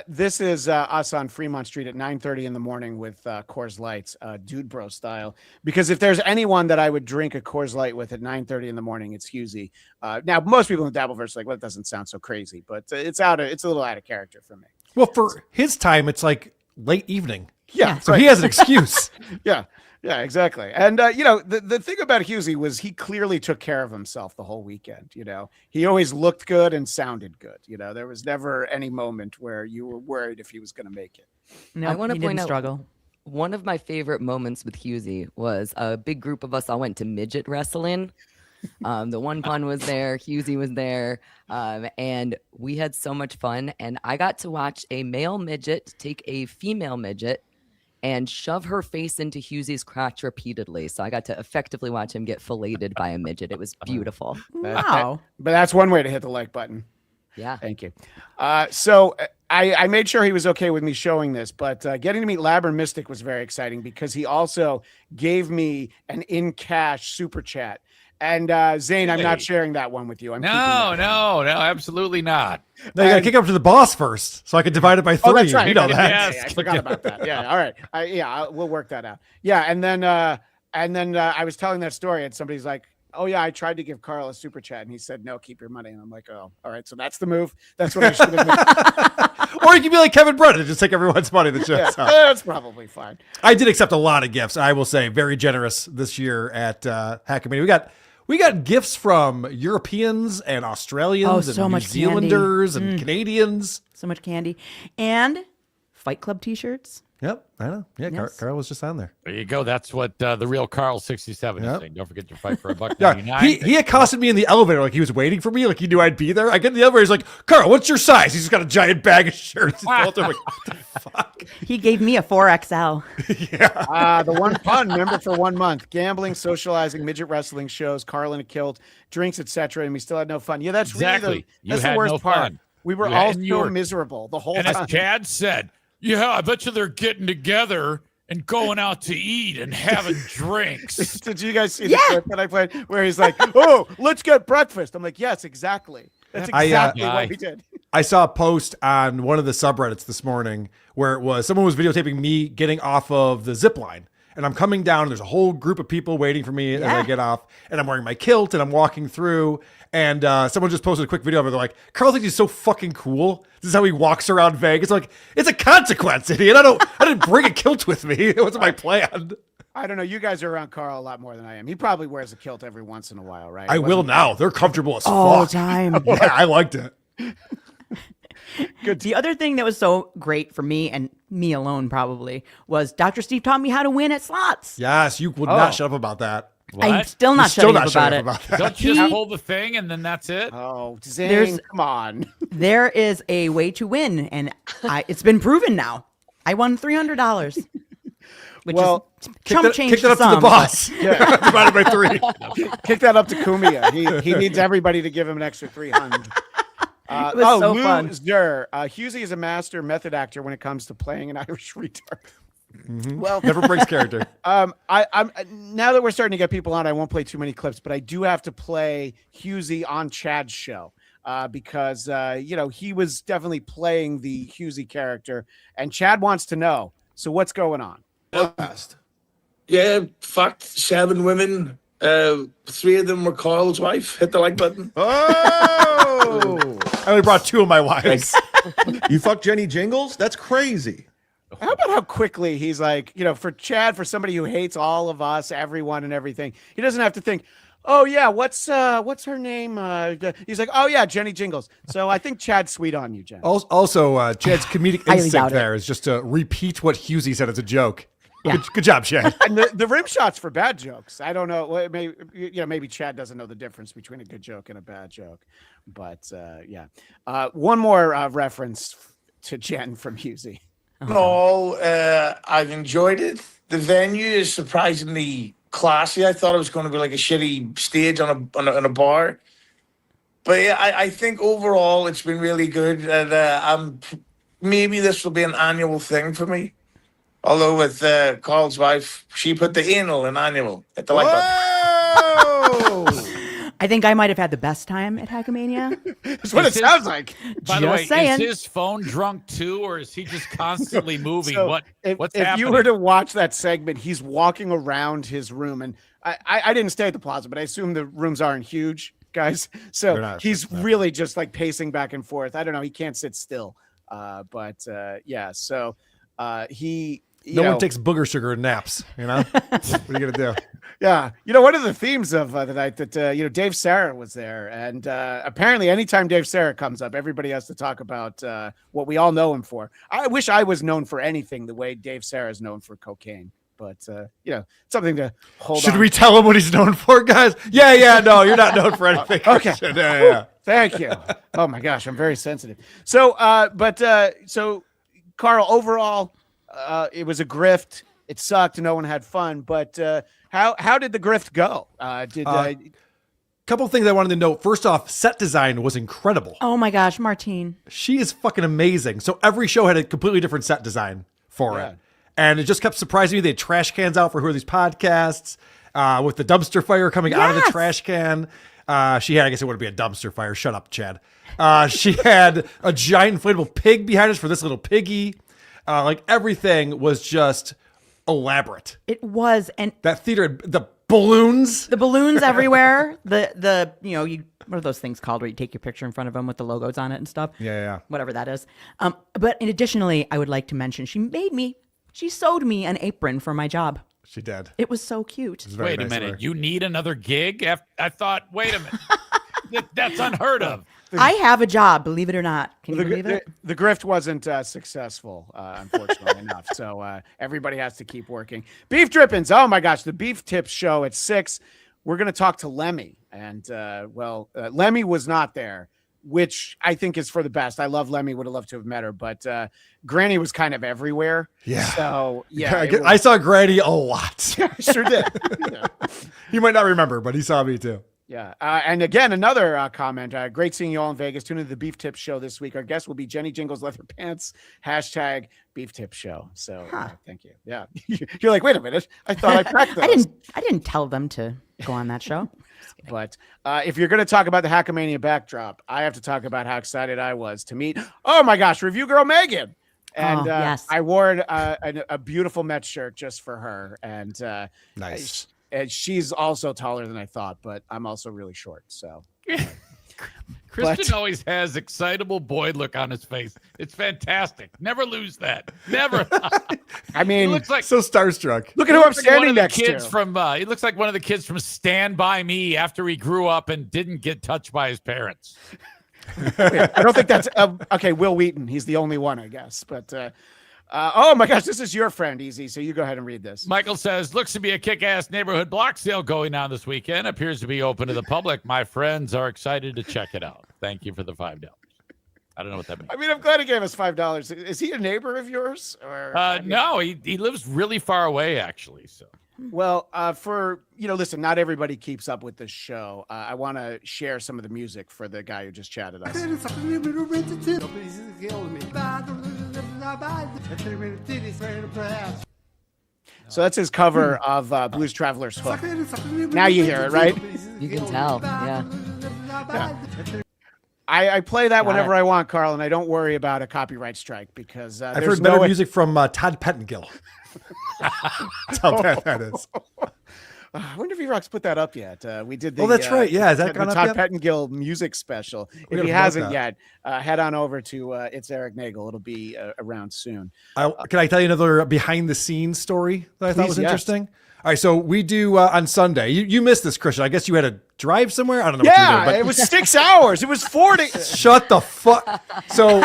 this is us on Fremont Street at 9:30 in the morning with Coors Lights, Dude Bro style. Because if there's anyone that I would drink a Coors Light with at 9:30 in the morning, it's Husey. Now, most people in the Dabbleverse are like, well, it doesn't sound so crazy, but it's a little out of character for me. Well, for his time, it's like late evening. Yeah. So he has an excuse. Yeah, exactly. And, the thing about Husey was he clearly took care of himself the whole weekend. He always looked good and sounded good. There was never any moment where you were worried if he was going to make it. No, I want to point out struggle. One of my favorite moments with Husey was a big group of us all went to midget wrestling. The one pun was there, Husey was there, and we had so much fun. And I got to watch a male midget take a female midget and shove her face into Husey's crotch repeatedly. So I got to effectively watch him get filleted by a midget. It was beautiful. Wow. But that's one way to hit the like button. Yeah. Thank you. So I made sure he was okay with me showing this, but getting to meet Labber Mystic was very exciting because he also gave me an in-cash super chat. And Zane, I'm not sharing that one with you. No, absolutely not. No, you got to kick up to the boss first, so I can divide it by 3. Oh, that's right. You know that. Yes, I forgot about that. Yeah, all right. We'll work that out. Yeah, and then I was telling that story, and somebody's like, "Oh yeah, I tried to give Carl a super chat, and he said no, keep your money." And I'm like, "Oh, all right." So that's the move. That's what I should have done. Or you can be like Kevin Brennan, just take everyone's money that checks out. That's probably fine. I did accept a lot of gifts. I will say, very generous this year at Hackamania. We got gifts from Europeans and Australians and New Zealanders and Canadians. So much candy. And Fight Club t-shirts. Yep, I know. Yeah, Yes. Carl was just on there. There you go. That's what the real Carl 67 is saying. Don't forget your fight for Yeah, $1.99. he accosted me in the elevator like he was waiting for me, like he knew I'd be there. I get in the elevator, he's like, Carl, what's your size? He's just got a giant bag of shirts. I'm like, what the fuck? He gave me a 4XL. The one pun, remember, for 1 month: gambling, socializing, midget wrestling shows, Carl in a kilt, drinks, etc. And we still had no fun. Yeah, that's Exactly. really You that's had the worst no part. fun. We were You all had- and you so were- miserable the whole And time. as Chad said, yeah, I bet you they're getting together and going out to eat and having drinks. Did you guys see the clip that I played where he's like, "Oh, let's get breakfast"? I'm like, "Yes, exactly. That's exactly what we did." I saw a post on one of the subreddits this morning where it was someone was videotaping me getting off of the zip line. And I'm coming down, and there's a whole group of people waiting for me as I get off. And I'm wearing my kilt, and I'm walking through. And someone just posted a quick video of it. They're like, Carl thinks he's so fucking cool. This is how he walks around Vegas. Like, it's a consequence, idiot. I didn't bring a kilt with me. It wasn't my plan. I don't know. You guys are around Carl a lot more than I am. He probably wears a kilt every once in a while, right? I will now. They're comfortable as All fuck. the time. Yeah, I liked it. The other thing that was so great for me, and me alone probably, was Dr. Steve taught me how to win at slots. Yes, you would not shut up about that. I'm still not shutting up about it. Don't you just pull the thing and then that's it? Oh, Zane, come on. There is a way to win, and it's been proven now. I won $300. Which Well, is chump change kick that up to the some, boss. but- Yeah. Divided by 3. Kick that up to Kumia. He needs everybody to give him an extra 300. It was so fun. Loser. Husey is a master method actor when it comes to playing an Irish retard. Well, Never breaks character. I'm now that we're starting to get people on, I won't play too many clips, but I do have to play Husey on Chad's show because he was definitely playing the Husey character, and Chad wants to know. So what's going on? Yeah, fucked 7 women. 3 of them were Carl's wife. Hit the like button. Oh! I only brought 2 of my wives. You fucked Jenny Jingles? That's crazy. How about how quickly he's like, for Chad, for somebody who hates all of us, everyone and everything, he doesn't have to think, oh yeah, what's her name? He's like, oh yeah, Jenny Jingles. So I think Chad's sweet on you, Jen. Also, Chad's comedic Highly instinct doubt it. there is just to repeat what Husey said as a joke. Good job, Chad. And the rim shot's for bad jokes. I don't know. Well, maybe Chad doesn't know the difference between a good joke and a bad joke. But one more reference to Jen from Husey. No, I've enjoyed it. The venue is surprisingly classy. I thought it was going to be like a shitty stage on a bar. But yeah, I think overall it's been really good. And maybe this will be an annual thing for me. Although with Carl's wife, she put the anal in annual at the like button. I think I might have had the best time at Hackamania. That's what it sounds like. By the way, Just saying. is his phone drunk too, or is he just constantly moving? So What's if happening? you were to watch that segment, he's walking around his room, and I didn't stay at the Plaza, but I assume the rooms aren't huge, guys. So They're not, he's no. really just like pacing back and forth. I don't know. He can't sit still. So he. No one takes booger sugar and naps, What are you going to do? Yeah. One of the themes of the night that, Dave Sarah was there. And apparently anytime Dave Sarah comes up, everybody has to talk about what we all know him for. I wish I was known for anything the way Dave Sarah is known for cocaine. But, something to hold Should on. we tell him what he's known for, guys? Yeah, no, you're not known for anything. Okay. Yeah. Thank you. Oh, my gosh. I'm very sensitive. So, so Carl, overall, it was a grift. It sucked. No one had fun. But how did the grift go? Couple of things I wanted to note. First off, set design was incredible. Oh my gosh, Martine. She is fucking amazing. So every show had a completely different set design for it. And it just kept surprising me. They had trash cans out for Who Are These Podcasts with the dumpster fire coming out of the trash can. She had, I guess it wouldn't be a dumpster fire. Shut up, Chad. She had a giant inflatable pig behind us for this little piggy. Everything was just elaborate. It was, and that theater, the balloons everywhere. The what are those things called where you take your picture in front of them with the logos on it and stuff? Yeah. Whatever that is. But additionally, I would like to mention she sewed me an apron for my job. She did. It was so cute. Wait a minute. You need another gig? I thought, wait a minute. That's unheard of. I have a job, believe it or not. Can you believe it? The grift wasn't successful, unfortunately enough. So everybody has to keep working. Beef drippings. Oh my gosh, the Beef Tips show at 6. We're going to talk to Lemmy, and Lemmy was not there, which I think is for the best. I love Lemmy. Would have loved to have met her, but Granny was kind of everywhere. Yeah. So yeah, I saw Granny a lot. Yeah, sure did. Yeah. He might not remember, but he saw me too. Yeah. And again, another comment. Great seeing you all in Vegas. Tune into the Beef Tips show this week. Our guest will be Jenny Jingles Leather Pants. # Beef Tips show. So thank you. Yeah. You're like, wait a minute. I thought I packed those. I didn't tell them to go on that show. But if you're going to talk about the Hackamania backdrop, I have to talk about how excited I was to meet, oh my gosh, review girl Megyn. And yes. I wore a beautiful Mets shirt just for her. And nice. And she's also taller than I thought, but I'm also really short. So Christian always has excitable boy look on his face. It's fantastic. Never lose that. Never. I mean, he looks like so starstruck. Look at who I'm standing next to. He looks like one of the kids from Stand By Me after he grew up and didn't get touched by his parents. Wait, I don't think that's okay. Will Wheaton. He's the only one, I guess. But oh my gosh, this is your friend, Easy. So you go ahead and read this. Michael says, looks to be a kick-ass neighborhood block sale going on this weekend. Appears to be open to the public. My friends are excited to check it out. Thank you for the $5. I don't know what that means. I mean, I'm glad he gave us $5. Is he a neighbor of yours? Or no, he lives really far away, actually. So. Well, listen, not everybody keeps up with this show. I want to share some of the music for the guy who just chatted us. So that's his cover of Blues Traveler's Hook. Now you hear it, right? You can tell. Yeah. I play that whenever I want, Carl, and I don't worry about a copyright strike because I've heard better music from Todd Pettengill. That's how bad that is. I wonder if E-Rock's put that up yet. We did the that's right. Yeah, is that the gone up Todd yet? Pettengill music special. If he hasn't yet, head on over to It's Eric Nagel. It'll be around soon. Can I tell you another behind the scenes story that I thought was interesting? All right, so we do on Sunday. You missed this, Christian. I guess you had to drive somewhere. I don't know. Yeah, what you did, but it was 6 hours. It was 40. Shut the fuck. So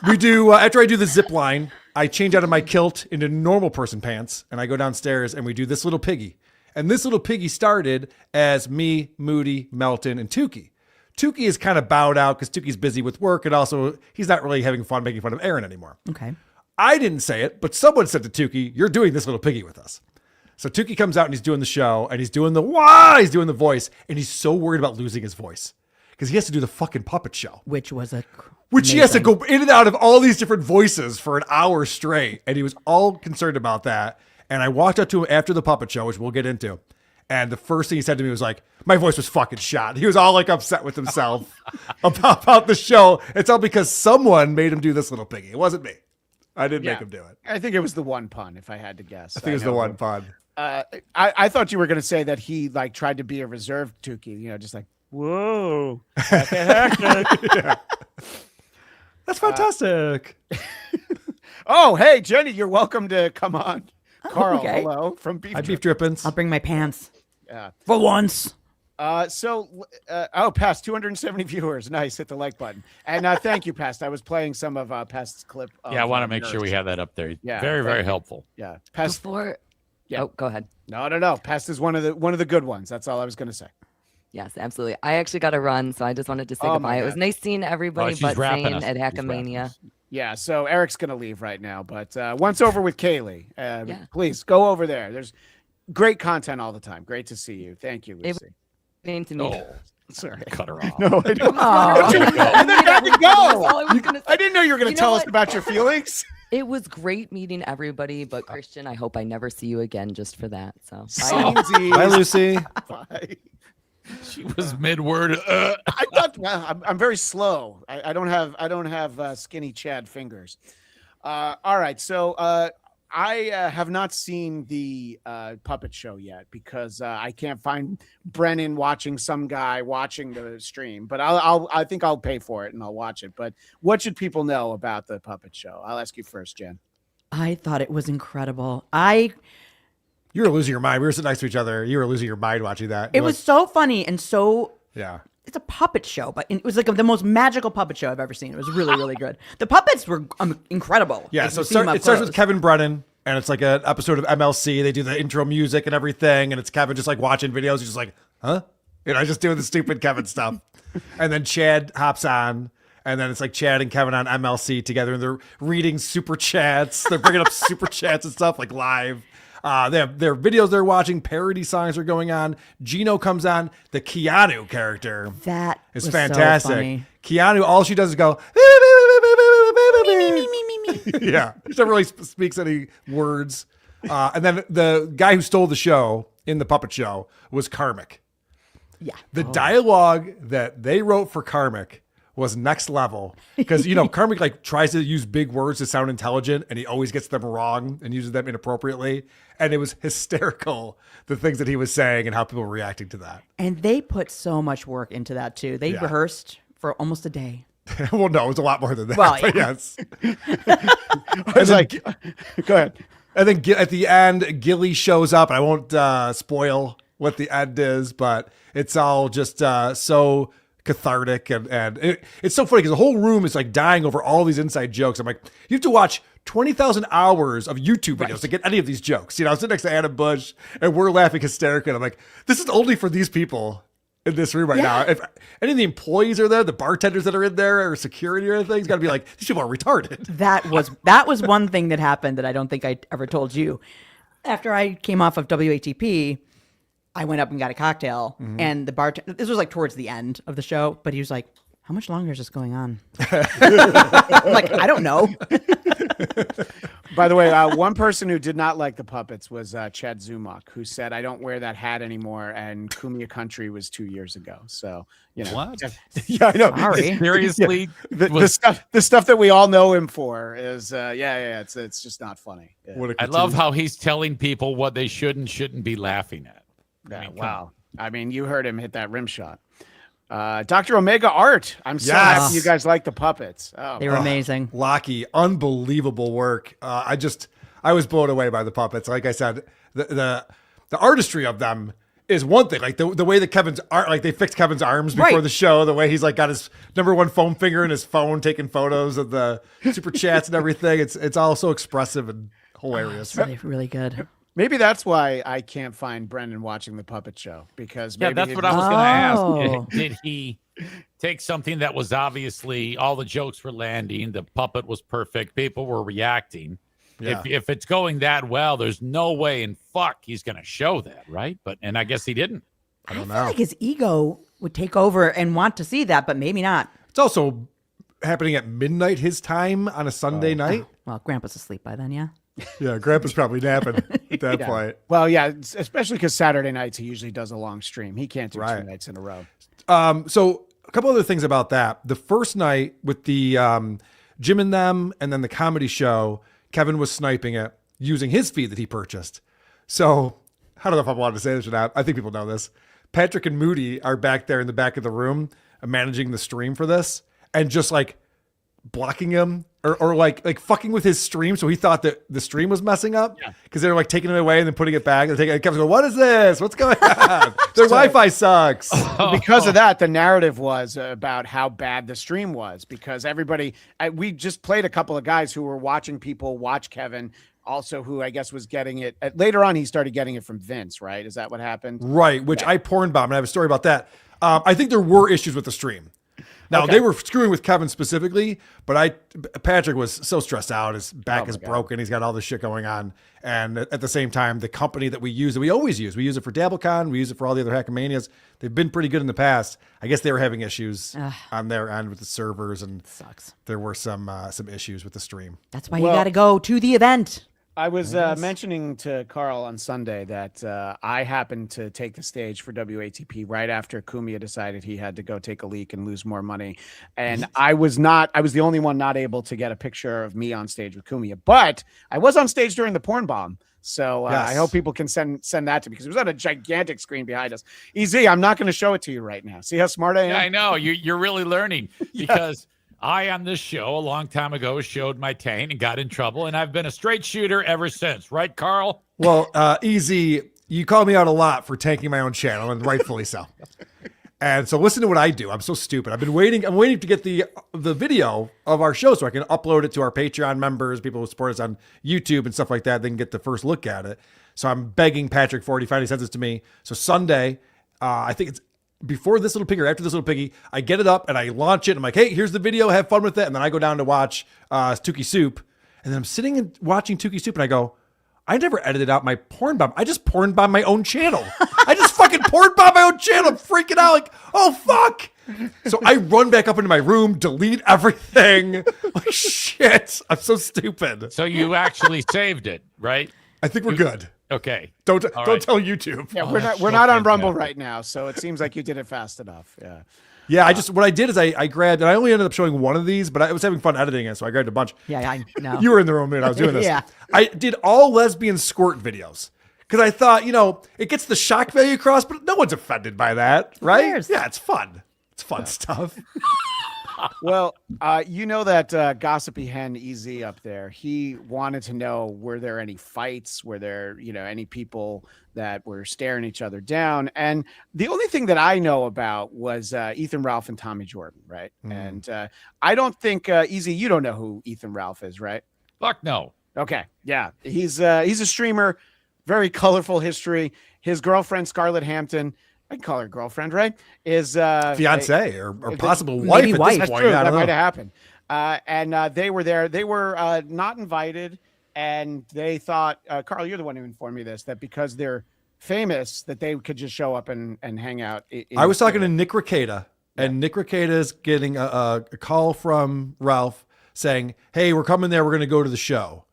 we do after I do the zip line, I change out of my kilt into normal person pants, and I go downstairs and we do This Little Piggy. And This Little Piggy started as me, Moody, Melton, and Tukey. Tukey is kind of bowed out because Tukey's busy with work, and also he's not really having fun making fun of Aaron anymore. Okay. I didn't say it, but someone said to Tukey, "You're doing This Little Piggy with us." So Tukey comes out and he's doing the show, and he's doing the he's doing the voice, and he's so worried about losing his voice because he has to do the fucking puppet show, which he has to go in and out of all these different voices for an hour straight, and he was all concerned about that. And I walked up to him after the puppet show, which we'll get into, and the first thing he said to me was like, "My voice was fucking shot." He was all like upset with himself about the show. It's all because someone made him do This Little Piggy. It wasn't me. I didn't make him do it. I think it was the one pun, if I had to guess. I think it was the one pun. I thought you were going to say that he like tried to be a reserved Tukey, just like, whoa. Yeah. That's fantastic. Oh, hey, Jenny, you're welcome to come on. Carl, okay. Hello from Beef Beef Drippings. I'll bring my pants. Yeah. For once. Past 270 viewers. Nice. Hit the like button. And thank you, Past. I was playing some of Past's clip. Yeah, I want to make sure we have that up there. Yeah. Very, very helpful. Yeah. Past. Yeah. Oh, go ahead. No. Past is one of the good ones. That's all I was going to say. Yes, absolutely. I actually got to run, so I just wanted to say goodbye. It was nice seeing everybody but Zane at Hackamania. Yeah, so Eric's going to leave right now, but once over with Kaylee, please go over there. There's great content all the time. Great to see you. Thank you, Lucy. To me. Oh, sorry. Cut her off. No, I don't. And then had to go. I didn't know you were going to tell us about your feelings. It was great meeting everybody, but Christian, I hope I never see you again just for that. So bye, Lucy. Bye. She was mid-word. I thought I'm very slow. I don't have skinny Chad fingers. All right, so I have not seen the puppet show yet because I can't find Brennan watching some guy watching the stream. But I think I'll pay for it and I'll watch it. But what should people know about the puppet show? I'll ask you first, Jen. I thought it was incredible. You were losing your mind. We were sitting next to each other. You were losing your mind watching that. It was so funny and so it's a puppet show, but it was like the most magical puppet show I've ever seen. It was really, really good. The puppets were incredible. Yeah, Like, so you see them up it starts close. with Kevin Brennan, and it's like an episode of MLC. They do the intro music and everything, and it's Kevin just like watching videos. He's just like, huh? Just doing the stupid Kevin stuff. And then Chad hops on, and then it's like Chad and Kevin on MLC together, and they're reading super chats. They're bringing up super chats and stuff like live. They have their videos they're watching. Parody songs are going on. Gino comes on. The Keanu character That is was so fantastic. funny. Keanu, all she does is go. Yeah, she never really speaks any words. And then the guy who stole the show in the puppet show was Karmic. Yeah. The dialogue that they wrote for Karmic was next level because Karmic like tries to use big words to sound intelligent, and he always gets them wrong and uses them inappropriately. And it was hysterical, the things that he was saying and how people were reacting to that. And they put so much work into that too. They rehearsed for almost a day. Well, no, it was a lot more than that. Well, but yeah. yes. I was like, go ahead. And then at the end, Gilly shows up. I won't spoil what the end is, but it's all just so cathartic. And it's so funny because the whole room is like dying over all these inside jokes. I'm like, you have to watch 20,000 hours of YouTube videos to get any of these jokes. I'm sitting next to Anna Bush and we're laughing hysterically. And I'm like, this is only for these people in this room right now. If any of the employees are there, the bartenders that are in there or security or anything, it's got to be like, these people are retarded. That was one thing that happened that I don't think I ever told you. After I came off of WATP, I went up and got a cocktail, and the bartender, this was like towards the end of the show, but he was like, how much longer is this going on? I'm like, I don't know. By the way, one person who did not like the puppets was Chad Zumock, who said, I don't wear that hat anymore, and Kumia Country was 2 years ago. So, What? Yeah, I know. Sorry. Seriously? Yeah. The stuff that we all know him for is, it's just not funny. Yeah. I love how he's telling people what they should and shouldn't be laughing at. Yeah, wow. I mean, you heard him hit that rim shot. Dr. Omega Art. I'm so happy you guys like the puppets. Oh, They were amazing. Lockie, unbelievable work. I was blown away by the puppets. Like I said, the artistry of them is one thing. Like the way that Kevin's art, like they fixed Kevin's arms before the show, the way he's like got his #1 foam finger in his phone, taking photos of the super chats and everything. It's all so expressive and hilarious. It's really, really good. Maybe that's why I can't find Brendan watching the puppet show, because maybe that's what I was going to ask. Did he take something that was obviously all the jokes were landing, the puppet was perfect, people were reacting. Yeah. If it's going that well, there's no way in fuck he's going to show that, right? And I guess he didn't. I don't feel know. like his ego would take over and want to see that, but maybe not. It's also happening at midnight his time on a Sunday night. Well, Grandpa's asleep by then, yeah. Yeah, Grandpa's probably napping at that Yeah. point. Well, yeah, especially because Saturday nights he usually does a long stream. He can't do 2 nights in a row. So a couple other things about that. The first night with the Jim and Them and then the comedy show, Kevin was sniping it using his feed that he purchased. So I don't know if I wanted to say this or not. I think people know this. Patrick and Moody are back there in the back of the room managing the stream for this and just like blocking him or like fucking with his stream. So he thought that the stream was messing up because they were like taking it away and then putting it back. And Kevin's going, what is this? What's going on? Their Wi-Fi sucks. Because of that, the narrative was about how bad the stream was, because we just played a couple of guys who were watching people watch Kevin, also who I guess was getting it. Later on, he started getting it from Vince, right? Is that what happened? Right, which I porn bombed, and I have a story about that. I think there were issues with the stream. Now, they were screwing with Kevin specifically, but Patrick was so stressed out. His back is broken. He's got all this shit going on. And at the same time, the company that we use, that we always use, we use it for DabbleCon, we use it for all the other Hackamanias. They've been pretty good in the past. I guess they were having issues on their end with the servers, and there were some issues with the stream. That's why you got to go to the event. I was mentioning to Carl on Sunday that I happened to take the stage for WATP right after Kumia decided he had to go take a leak and lose more money. And I was the only one not able to get a picture of me on stage with Kumia, but I was on stage during the porn bomb. So I hope people can send that to me, because it was on a gigantic screen behind us. Easy, I'm not going to show it to you right now. See how smart I am? Yeah, I know. You're really learning because I, on this show, a long time ago, showed my taint and got in trouble, and I've been a straight shooter ever since. Right, Carl? Well, Easy, you call me out a lot for tanking my own channel, and rightfully so. And so listen to what I do. I'm so stupid. I'm waiting to get the video of our show so I can upload it to our Patreon members, people who support us on YouTube and stuff like that. They can get the first look at it. So I'm begging Patrick for it. He finally sends this to me. So Sunday, I think it's before This Little Piggy or after This Little Piggy, I get it up and I launch it. I'm like, hey, here's the video. Have fun with it. And then I go down to watch Tukey Soup. And then I'm sitting and watching Tukey Soup and I go, I never edited out my porn bomb. I just porn bomb my own channel. I just fucking porn bomb my own channel. I'm freaking out like, oh, fuck. So I run back up into my room, delete everything. Like, shit, I'm so stupid. So you actually saved it, right? I think we're good. Okay. Don't right. tell YouTube. Yeah, we're not on Rumble right now, so it seems like you did it fast enough. Yeah. Yeah, what I did is I grabbed, and I only ended up showing one of these, but I was having fun editing it, so I grabbed a bunch. Yeah, I know. You were in the room when I was doing this. Yeah. I did all lesbian squirt videos because I thought, it gets the shock value across, but no one's offended by that, right? Yeah, it's fun. It's fun stuff. Well, that gossipy hen EZ up there, he wanted to know, were there any fights? Were there, any people that were staring each other down? And the only thing that I know about was Ethan Ralph and Tommy Jordan, right? And I don't think, EZ, you don't know who Ethan Ralph is, right? Fuck no. Okay, yeah. He's a streamer, very colorful history. His girlfriend, Scarlett Hampton, I can call her girlfriend, right? Is fiance or possible wife at this point. True, that might have happened. And they were there. They were not invited, and they thought, Carl, you're the one who informed me this, that because they're famous, that they could just show up and hang out. I was talking to Nick Rekieta, and Nick Rekieta is getting a call from Ralph saying, "Hey, we're coming there. We're going to go to the show,"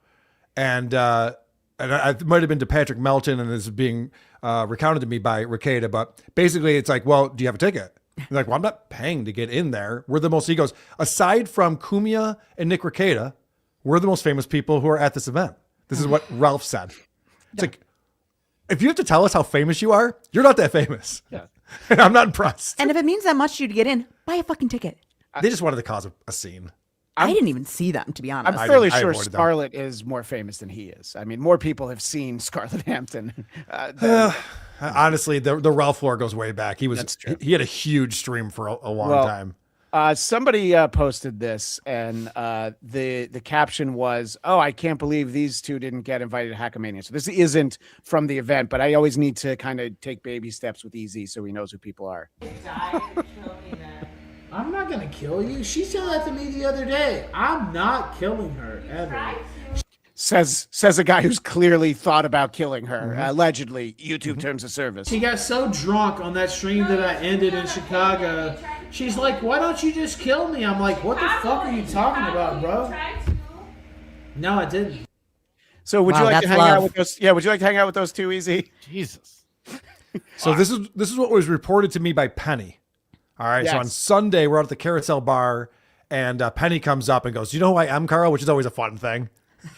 and it might have been to Patrick Melton, and this is being recounted to me by Rekieta, but basically it's like, well, do you have a ticket? He's like, well, I'm not paying to get in there. We're the most, he goes, aside from Kumia and Nick Rekieta, we're the most famous people who are at this event. This is what Ralph said. It's like, if you have to tell us how famous you are, you're not that famous. Yeah. And I'm not impressed. And if it means that much to you to get in, buy a fucking ticket. They just wanted to cause a scene. I didn't even see them, to be honest. I'm fairly sure Scarlett is more famous than he is. I mean, more people have seen Scarlett Hampton. Honestly, the Ralph floor goes way back. He had a huge stream for a long time. Somebody posted this, and the caption was, "Oh, I can't believe these two didn't get invited to Hackamania." So this isn't from the event, but I always need to kind of take baby steps with EZ so he knows who people are. I'm not gonna kill you. She said that to me the other day. I'm not killing her ever. Says a guy who's clearly thought about killing her. Allegedly, YouTube terms of service. She got so drunk on that stream that I ended in Chicago. She's like, "Why don't you just kill me?" I'm like, "What the fuck are you talking about, bro?" No, I didn't. So would you like to hang out with those? Yeah, would you like to hang out with those two, EZ? Jesus. So this is what was reported to me by Penny. All right. Yes. So on Sunday, we're out at the Carousel Bar, and Penny comes up and goes, "You know who I am, Carl?" Which is always a fun thing.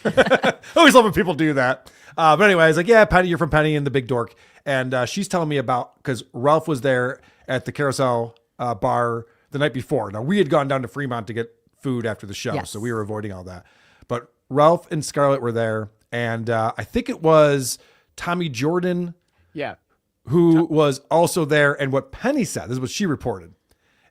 I always love when people do that. But anyway, I was like, "Yeah, Penny, you're from Penny and the Big Dork." And she's telling me about, because Ralph was there at the Carousel Bar the night before. Now, we had gone down to Fremont to get food after the show, Yes. so we were avoiding all that. But Ralph and Scarlett were there, and I think it was Tommy Jordan. Yeah. Who was also there. And what Penny said, this is what she reported,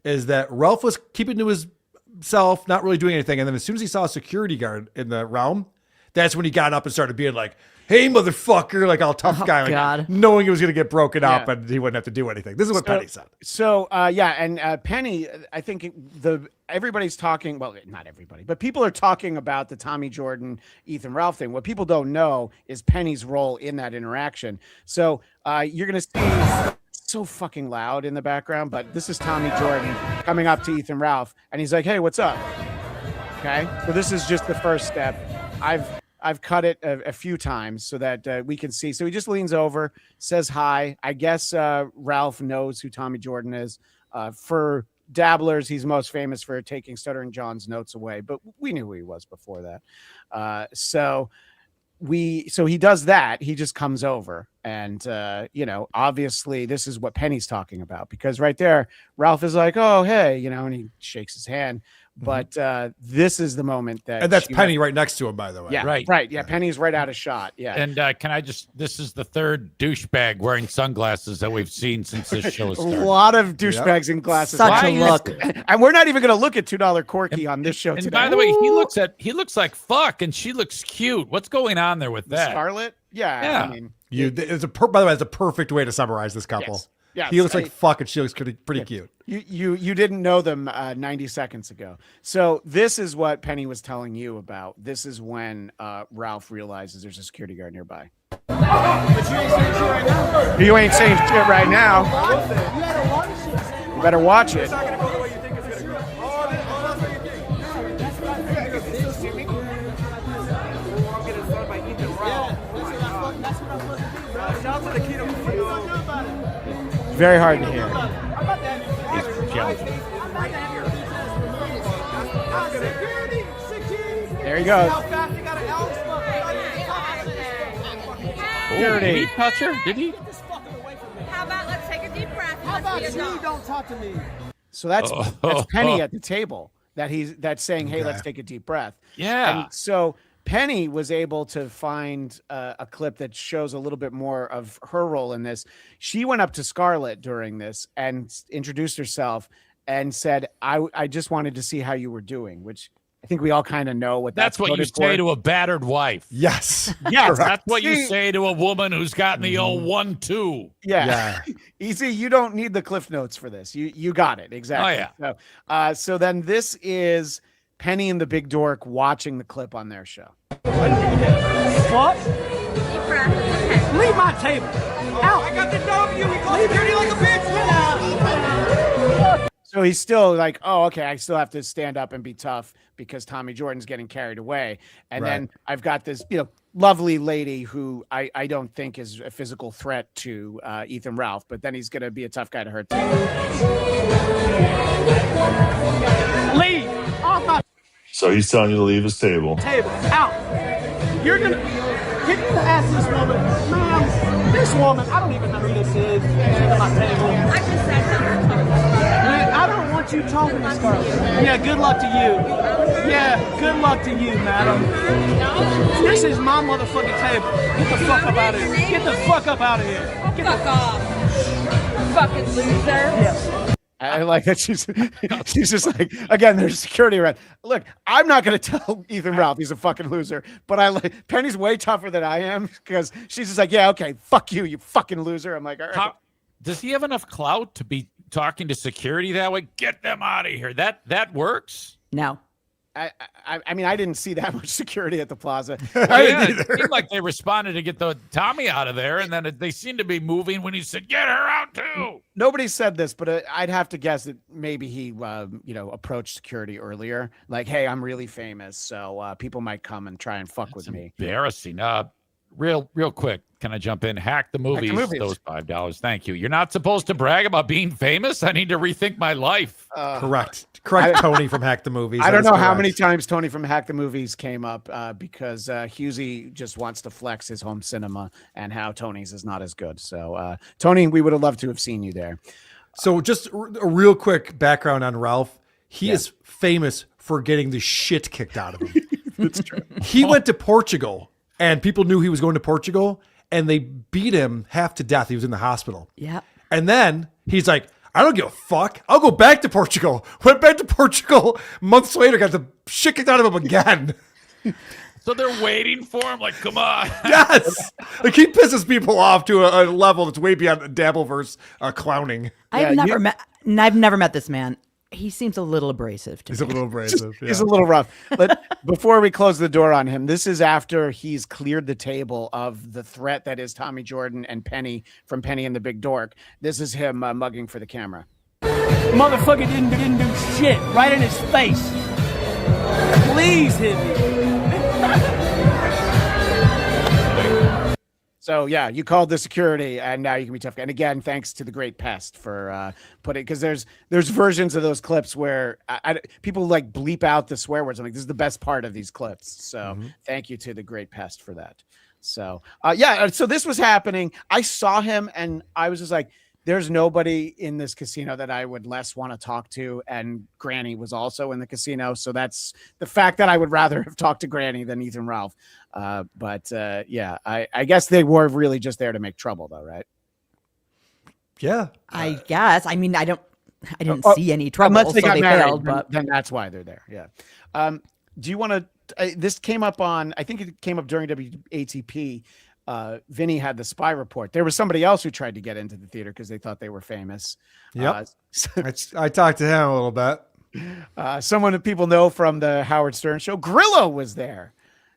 is that Ralph was keeping to himself, not really doing anything. And then as soon as he saw a security guard in the realm, that's when he got up and started being like, "Hey, motherfucker," like all tough guy, like, God. knowing it was going to get broken up Yeah. and he wouldn't have to do anything. This is what Penny said. So, and Penny, I think everybody's talking, well, not everybody, but people are talking about the Tommy Jordan, Ethan Ralph thing. What people don't know is Penny's role in that interaction. So you're going to see so fucking loud in the background, but this is Tommy Jordan coming up to Ethan Ralph, and he's like, "Hey, what's up?" Okay. So this is just the first step. I've cut it a few times so that we can see. So he just leans over, says hi. I guess Ralph knows who Tommy Jordan is. For dabblers, he's most famous for taking Stuttering John's notes away, but we knew who he was before that. So he does that. He just comes over, and obviously this is what Penny's talking about, because right there, Ralph is like, "Oh, hey," and he shakes his hand. But this is the moment that, and that's she Penny right next to him, by the way. Yeah, right. Yeah, Penny's right out of shot. Yeah. And this is the third douchebag wearing sunglasses that we've seen since this show A started. lot of douchebags in glasses. Such a look. And we're not even going to look at $2 Corky on this show And today. by the way, he looks like fuck, and she looks cute. What's going on there with that? Scarlett? Yeah. I mean, By the way, it's a perfect way to summarize this couple. Yes. He looks like fuck, and she looks pretty cute. You didn't know them 90 seconds ago. So this is what Penny was telling you about. This is when Ralph realizes there's a security guard nearby. You ain't saying shit right now. You better watch it. Very hard to hear. There he goes. Did he touch her? Did he? How about let's take a deep breath? How about you don't talk to me? So that's Penny at the table that's saying, "Hey, let's take a deep breath." Yeah. And so Penny was able to find a clip that shows a little bit more of her role in this. She went up to Scarlett during this and introduced herself and said, I just wanted to see how you were doing, which I think we all kind of know what That's what you say to a battered wife. Yes. Yes. That's what you say to a woman who's gotten the old 1-2. Yeah. Easy. You don't need the Cliff Notes for this. You got it. Exactly. Oh, yeah. So then this is Penny and the Big Dork watching the clip on their show. What? Leave my table. Out. I got the W. Leave dirty like a bitch. So he's still like, oh, okay, I still have to stand up and be tough because Tommy Jordan's getting carried away. And then I've got this, lovely lady who I don't think is a physical threat to Ethan Ralph, but then he's going to be a tough guy to hurt too. Leave. Off my So he's telling you to leave his table. table. Out. You're gonna ask this woman, ma'am, this woman, I don't even know who this is. She's at my table. I just sat down. I don't want you talking to Scarlett. Yeah, good luck to you. Yeah, good luck to you, madam. This is my motherfucking table. Get the fuck up out of here. Get the fuck up out of here. Get the fuck off. Fucking loser. Yes. I like that she's just like, again, there's security around. Look, I'm not going to tell Ethan Ralph he's a fucking loser, but I like Penny's way tougher than I am because she's just like, yeah, okay, fuck you, you fucking loser. I'm like, all right. Does he have enough clout to be talking to security that way? Get them out of here. That works. No. I mean, I didn't see that much security at the plaza. It seemed like they responded to get the Tommy out of there, and then they seemed to be moving when he said, "Get her out too." Nobody said this, but I'd have to guess that maybe he, approached security earlier, like, "Hey, I'm really famous, so people might come and try and fuck with me." Embarrassing. Real quick, can I jump in? Hack the movies. Those $5. Thank you. You're not supposed to brag about being famous. I need to rethink my life. Correct, Tony from Hack the Movies. I don't know how many times Tony from Hack the Movies came up because Husey just wants to flex his home cinema and how Tony's is not as good. So, Tony, we would have loved to have seen you there. So just a real quick background on Ralph. He is famous for getting the shit kicked out of him. That's true. He went to Portugal, and people knew he was going to Portugal, and they beat him half to death. He was in the hospital. Yeah. And then he's like, I don't give a fuck. I'll go back to Portugal. Went back to Portugal. Months later, got the shit kicked out of him again. So they're waiting for him, like, come on. Yes. Like, he pisses people off to a level that's way beyond Dabbleverse clowning. I've never met this man. He seems a little abrasive to me. He's a little abrasive. He's a little rough. But before we close the door on him, this is after he's cleared the table of the threat that is Tommy Jordan and Penny from Penny and the Big Dork. This is him mugging for the camera. Motherfucker didn't do shit right in his face. Please hit me. So yeah, you called the security, and now you can be tough. And again, thanks to the Great Pest for putting, because there's versions of those clips where people like bleep out the swear words. I'm like, this is the best part of these clips. So thank you to the Great Pest for that. So so this was happening. I saw him, and I was just like, there's nobody in this casino that I would less want to talk to. And Granny was also in the casino. So that's the fact that I would rather have talked to Granny than Ethan Ralph. But I guess they were really just there to make trouble though, right? Yeah. I guess. I mean, I didn't see any trouble. Unless they so got they married, failed, but then that's why they're there. Yeah. Do you want to, this came up on, I think it came up during WATP. Vinny had the spy report. There was somebody else who tried to get into the theater because they thought they were famous. Yep. I talked to him a little bit. Someone that people know from the Howard Stern show, Grillo was there.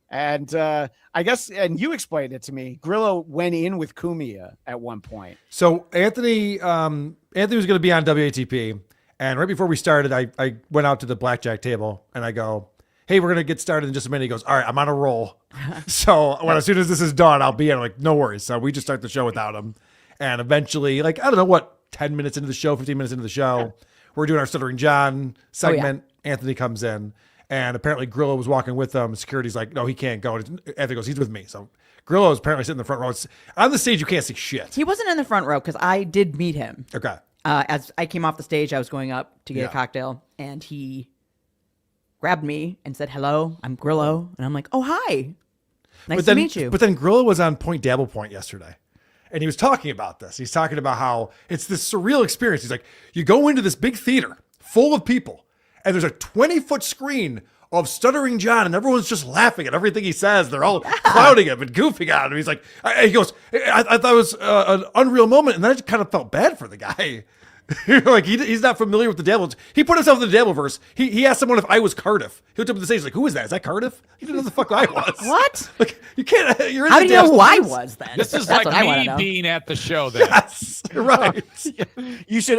And I guess, and you explained it to me, Grillo went in with Cumia at one point. So Anthony was going to be on WATP. And right before we started, I went out to the blackjack table and I go, hey, we're going to get started in just a minute. He goes, all right, I'm on a roll. So as soon as this is done, I'll be in. I'm like, no worries. So we just start the show without him. And eventually, like, I don't know what, 10 minutes into the show, 15 minutes into the show, we're doing our Stuttering John segment. Anthony comes in. And apparently Grillo was walking with them. Security's like, no, he can't go. And Anthony goes, he's with me. So Grillo is apparently sitting in the front row. On the stage, you can't see shit. he wasn't in the front row because I did meet him. Okay. As I came off the stage, I was going up to get a cocktail, and he grabbed me and said, hello, I'm Grillo. And I'm like, oh, hi. Nice to meet you. But then Grillo was on Point Dabble Point yesterday. And he was talking about this. He's talking about how it's this surreal experience. He's like, you go into this big theater full of people, and there's a 20-foot screen of Stuttering John, and everyone's just laughing at everything he says. They're all clowning him and goofing on him. He's like, he goes, I thought it was an unreal moment, and then I just kind of felt bad for the guy. Like he's not familiar with the Dabble. He put himself in the Dabbleverse. He asked someone if I was Cardiff. He looked up at the stage like, "Who is that? Is that Cardiff?" He didn't know who the fuck I was. What? Like you can't. You're in How the do you know who I Dabbleverse. was then? This is That's like what I wanna me know. being at the show. Then. Yes, right.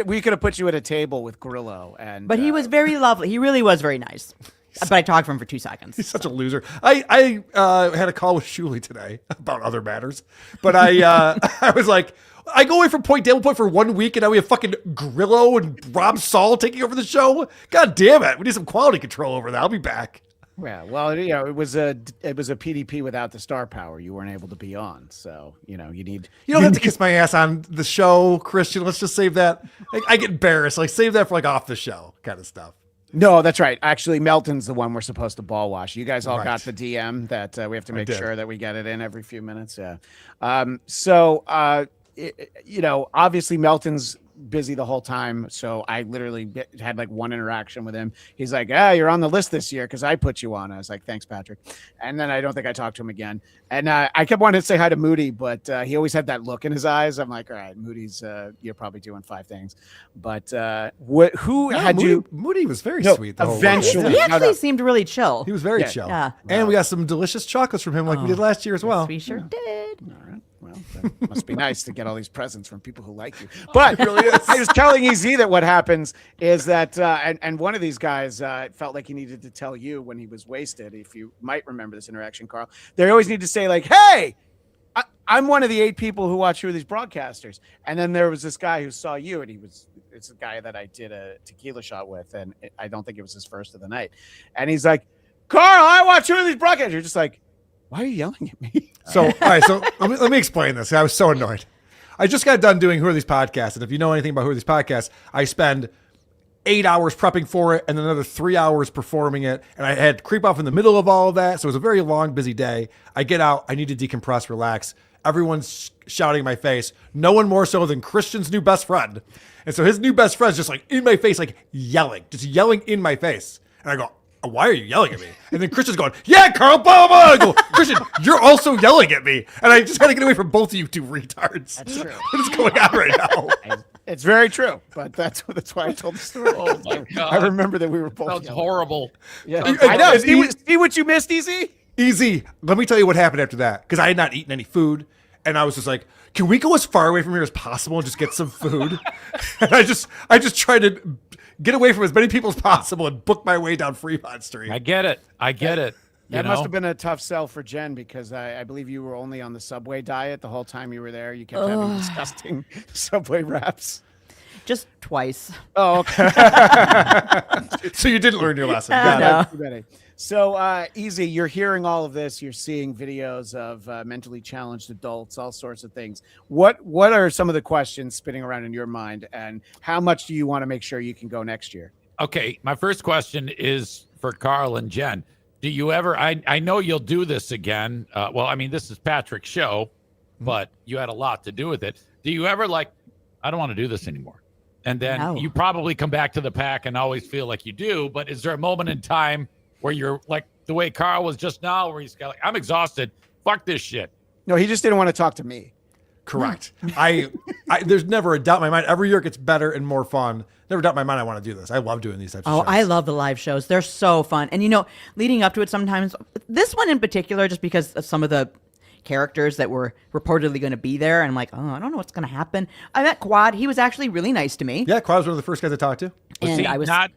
We could have put you at a table with Grillo, and But he was very lovely. He really was very nice. But I talked to him for 2 seconds. He's such a loser. I had a call with Shuli today about other matters, but I was like, I go away from Point Dabble Point for 1 week, and now we have fucking Grillo and Rob Saul taking over the show. God damn it! We need some quality control over that. I'll be back. Yeah, well, it was a PDP without the star power. You weren't able to be on, so you need. You don't have to kiss my ass on the show, Christian. Let's just save that. Like, I get embarrassed. Like, save that for like off the show kind of stuff. No, that's right. Actually, Melton's the one we're supposed to ball wash. You guys all Right. got the DM that we have to make did. sure that we get it in every few minutes. Yeah. Obviously Melton's busy the whole time. So I literally had like one interaction with him. He's like, you're on the list this year because I put you on. I was like, thanks, Patrick. And then I don't think I talked to him again. And I kept wanting to say hi to Moody, but he always had that look in his eyes. I'm like, all right, Moody's, you're probably doing 5 things. But Moody was very sweet. The whole way. Eventually. He actually seemed really chill. He was very chill. Yeah. And we got some delicious chocolates from him like we did last year as well. We sure did. All right. Well, that must be nice to get all these presents from people who like you. But I was telling EZ that what happens is that, and one of these guys felt like he needed to tell you when he was wasted, if you might remember this interaction, Carl, they always need to say like, hey, I'm one of the 8 people who watch you with these broadcasters. And then there was this guy who saw you, and it's a guy that I did a tequila shot with, and I don't think it was his first of the night. And he's like, Carl, I watch you with these broadcasters. You're just like, why are you yelling at me? So, all right. So let me explain this. I was so annoyed. I just got done doing Who Are These Podcasts. And if you know anything about Who Are These Podcasts, I spend 8 hours prepping for it and then another 3 hours performing it. And I had to creep off in the middle of all of that. So it was a very long, busy day. I get out. I need to decompress, relax. Everyone's shouting in my face. No one more so than Christian's new best friend. And so his new best friend's just like in my face, like just yelling in my face. And I go, why are you yelling at me? And then Christian's going, yeah, Carl, blah, blah, blah. I go, Christian, you're also yelling at me. And I just got to get away from both of you 2 retards. That's true. What is going on right now? It's very true, but that's why I told the story. Oh my God. I remember that we were both. Sounds yelling. horrible. Yeah, Sounds I know. horrible. See what you missed, Easy? Easy. Let me tell you what happened after that. Because I had not eaten any food. And I was just like, can we go as far away from here as possible and just get some food? And I just tried to get away from as many people as possible and book my way down Fremont Street. I get it. That must have been a tough sell for Jen because I believe you were only on the Subway diet the whole time you were there. You kept having disgusting Subway wraps. Just twice. Oh, okay. So you didn't learn your lesson. No. Too many. So, Easy, you're hearing all of this. You're seeing videos of mentally challenged adults, all sorts of things. What are some of the questions spinning around in your mind, and how much do you want to make sure you can go next year? Okay, my first question is for Carl and Jen. Do you ever, I know you'll do this again. Well, I mean, this is Patrick's show, but you had a lot to do with it. Do you ever like, I don't want to do this anymore? And then you probably come back to the pack and always feel like you do. But is there a moment in time where you're like the way Carl was just now, where he's got like, I'm exhausted. Fuck this shit. No, he just didn't want to talk to me. Correct. I there's never a doubt in my mind. Every year it gets better and more fun. Never doubt in my mind I want to do this. I love doing these types of shows. I love the live shows. They're so fun. And leading up to it sometimes, this one in particular, just because of some of the characters that were reportedly going to be there, and I'm like, I don't know what's going to happen. I met Quad. He was actually really nice to me. Yeah, Quad was one of the first guys I talked to.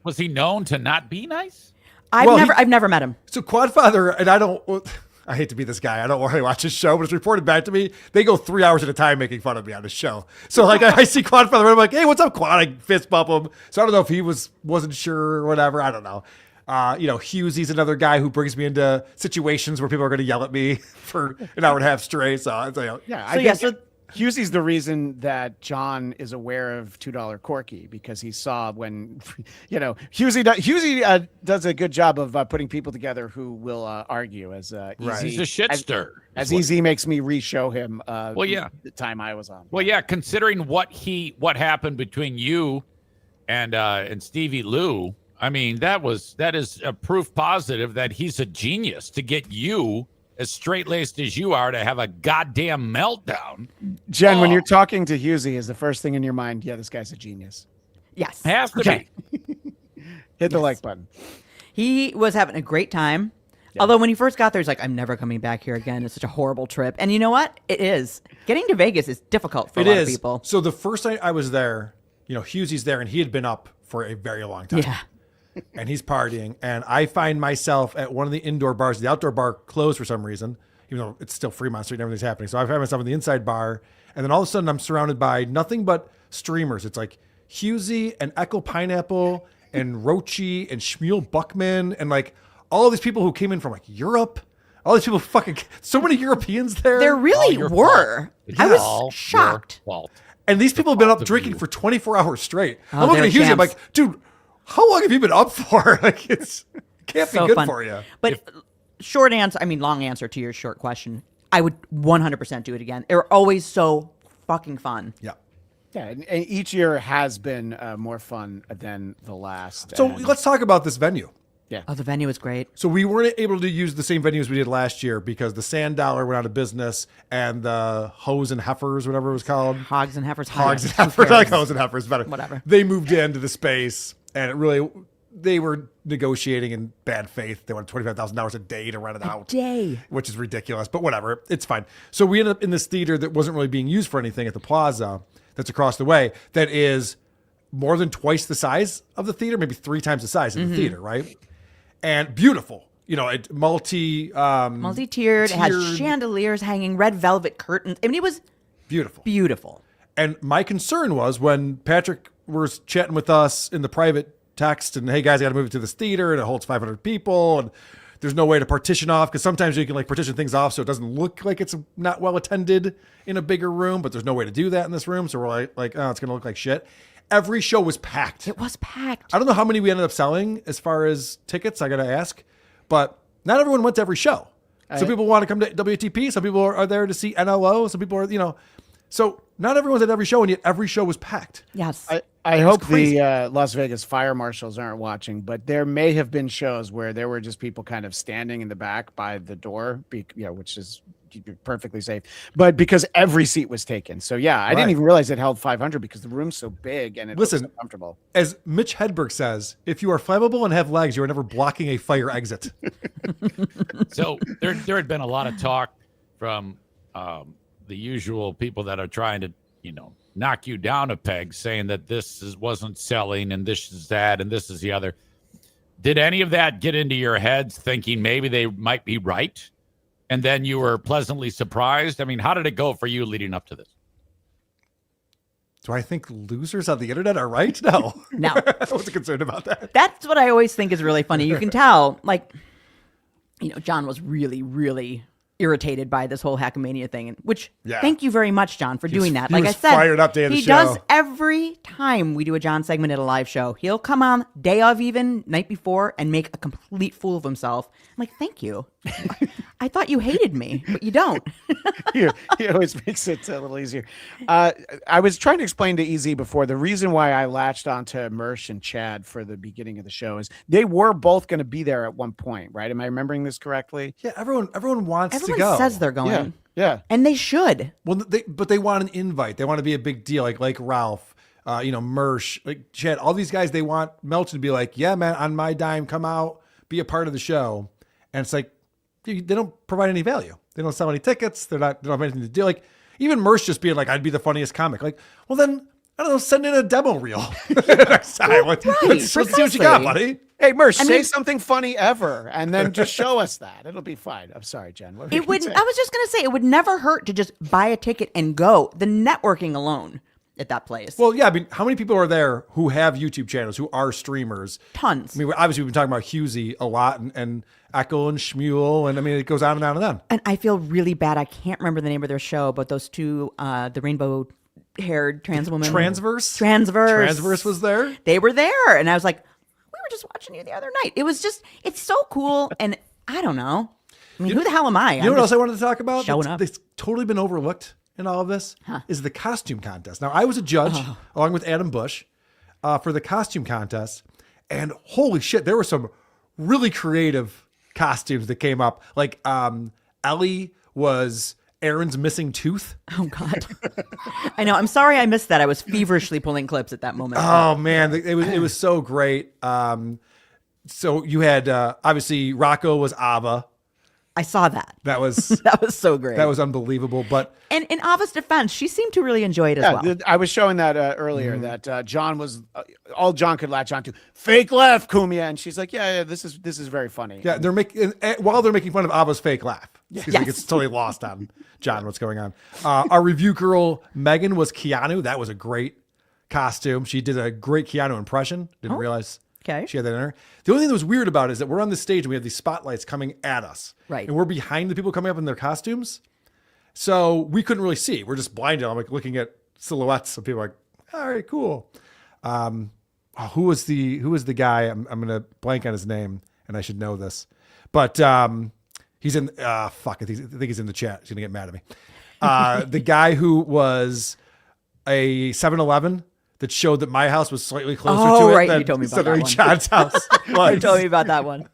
Was he known to not be nice? I've never met him. So Quadfather, and I hate to be this guy. I don't really watch his show, but it's reported back to me. They go 3 hours at a time making fun of me on his show. So like I see Quadfather and I'm like, hey, what's up, Quad? I fist bump him. So I don't know if he wasn't sure or whatever. I don't know. Hughesy's another guy who brings me into situations where people are going to yell at me for an hour and a half straight. So I think Hughesy's the reason that John is aware of $2 Corky, because he saw when, Hughes does a good job of putting people together who will argue as Easy. He's a shitster. As Easy makes me re-show him. The time I was on. Well, yeah, considering what happened between you and Stevie Lou, I mean, that is a proof positive that he's a genius to get you, as straight-laced as you are, to have a goddamn meltdown. Jen, when you're talking to Husey, is the first thing in your mind, yeah, this guy's a genius? Yes. Has to be. Hit the like button. He was having a great time. Yeah. Although when he first got there, he's like, I'm never coming back here again. It's such a horrible trip. And you know what? It is. Getting to Vegas is difficult for a lot of people. So the first night I was there, Husey's there, and he had been up for a very long time. Yeah. And he's partying, and I find myself at one of the indoor bars. The outdoor bar closed for some reason, even though it's still Fremont Street and everything's happening. So I find myself in the inside bar, and then all of a sudden I'm surrounded by nothing but streamers. It's like Husey and Echo Pineapple and Rochi and Shmuel Buckman and like all of these people who came in from like Europe. All these people so many Europeans there. There really were. I was shocked. And these people have been up drinking for 24 hours straight. I'm looking at Husey, I'm like, dude, how long have you been up for? Like it can't be good for you. But long answer to your short question. I would 100% do it again. They're always so fucking fun. Yeah. Yeah, and each year has been more fun than the last. So let's talk about this venue. Yeah. Oh, the venue is great. So we weren't able to use the same venues we did last year because the Sand Dollar went out of business and the Hose and Heifers, whatever it was called. Hogs and Heifers. Hogs and Heifers. I like Hose and Heifers better. Whatever. They moved into the space. And they were negotiating in bad faith. They wanted $25,000 a day to rent it out. Which is ridiculous, but whatever. It's fine. So we ended up in this theater that wasn't really being used for anything at the plaza that's across the way that is more than twice the size of the theater, maybe 3 times the size of the theater, right? And beautiful. Multi-tiered. It had chandeliers hanging, red velvet curtains. I mean, it was beautiful. And my concern was when Patrick was chatting with us in the private text and, hey guys, I got to move it to this theater and it holds 500 people and there's no way to partition off, because sometimes you can like partition things off so it doesn't look like it's not well attended in a bigger room, but there's no way to do that in this room. So we're like, oh, it's going to look like shit. Every show was packed. It was packed. I don't know how many we ended up selling as far as tickets. I got to ask, but not everyone went to every show. Some people want to come to WTP. Some people are there to see NLO. Some people are, so not everyone's at every show, and yet every show was packed. Yes. I hope the Las Vegas fire marshals aren't watching, but there may have been shows where there were just people kind of standing in the back by the door, which is perfectly safe, but because every seat was taken. So yeah, I didn't even realize it held 500 because the room's so big and it looks so comfortable. As Mitch Hedberg says, if you are flammable and have legs, you are never blocking a fire exit. So there had been a lot of talk from the usual people that are trying to, knock you down a peg, saying that wasn't selling and this is that and this is the other. Did any of that get into your heads thinking maybe they might be right? And then you were pleasantly surprised? I mean, how did it go for you leading up to this? Do I think losers on the internet are right? No. No. I wasn't concerned about that. That's what I always think is really funny. You can tell, like, John was really, really irritated by this whole Hackamania thing, which Yeah. thank you very much, John, for doing that. he Like I was said, fired up day of the he does show. every time we do a John segment at a live show. He'll come on day of, even night before, and make a complete fool of himself. I'm like, thank you. I thought you hated me, but you don't. He always makes it a little easier. I was trying to explain to EZ before, the reason why I latched onto Mersh and Chad for the beginning of the show is they were both going to be there at one point, right? Am I remembering this correctly? Yeah, everyone wants Everyone to go. says they're going. Yeah. And they should. Well, but they want an invite. They want to be a big deal, like Ralph, Mersh, like Chad. All these guys, they want Melton to be like, yeah, man, on my dime, come out, be a part of the show. And it's like they don't provide any value. They don't sell any tickets. They don't have anything to do. Like even Mersh just being like, I'd be the funniest comic. Like, well then I don't know, send in a demo reel. Let's see what you got, buddy. Hey, Mersh, say something funny ever, and then just show us that. It'll be fine. I'm sorry, Jen. What were you It would. gonna I say? was just gonna say it would never hurt to just buy a ticket and go. The networking alone at that place. Well, yeah, I mean, how many people are there who have YouTube channels, who are streamers? Tons. I mean, obviously, we've been talking about Husey a lot, and Echo and Shmuel, and I mean, it goes on and on and on. And I feel really bad. I can't remember the name of their show, but those two, the rainbow-haired trans woman, Transverse was there. They were there, and I was like, we were just watching you the other night. It was just, it's so cool, and I don't know. I mean, who the hell am I? You know what else I wanted to talk about? Showing up. That's totally been overlooked in all of this is the costume contest. Now, I was a judge along with Adam Bush for the costume contest, and holy shit, there were some really creative costumes that came up. Like Ellie was Aaron's missing tooth. Oh God, I know. I'm sorry I missed that. I was feverishly pulling clips at that moment. Oh man, it was so great. So you had obviously Rocco was Ava. I saw that. That was that was so great. That was unbelievable. But and in Ava's defense, she seemed to really enjoy it as well. I was showing that earlier that John was all John could latch on to. Fake laugh, Kumia, and she's like, yeah, this is very funny. Yeah, they're making while they're making fun of Ava's fake laugh. Yeah. Like it's totally lost on John what's going on. Our review girl Megyn was Keanu. That was a great costume. She did a great Keanu impression. Didn't realize she had that in her. The only thing that was weird about it is that we're on the stage and we have these spotlights coming at us. Right. And we're behind the people coming up in their costumes. So we couldn't really see. We're just blinded. I'm like looking at silhouettes of people like, all right, cool. Who was the guy? I'm gonna blank on his name and I should know this. But he's in I think he's in the chat. He's gonna get mad at me. The guy who was a 7-Eleven that showed that my house was slightly closer to it right. than You told me about Senator that one. John's house. You told me about that one.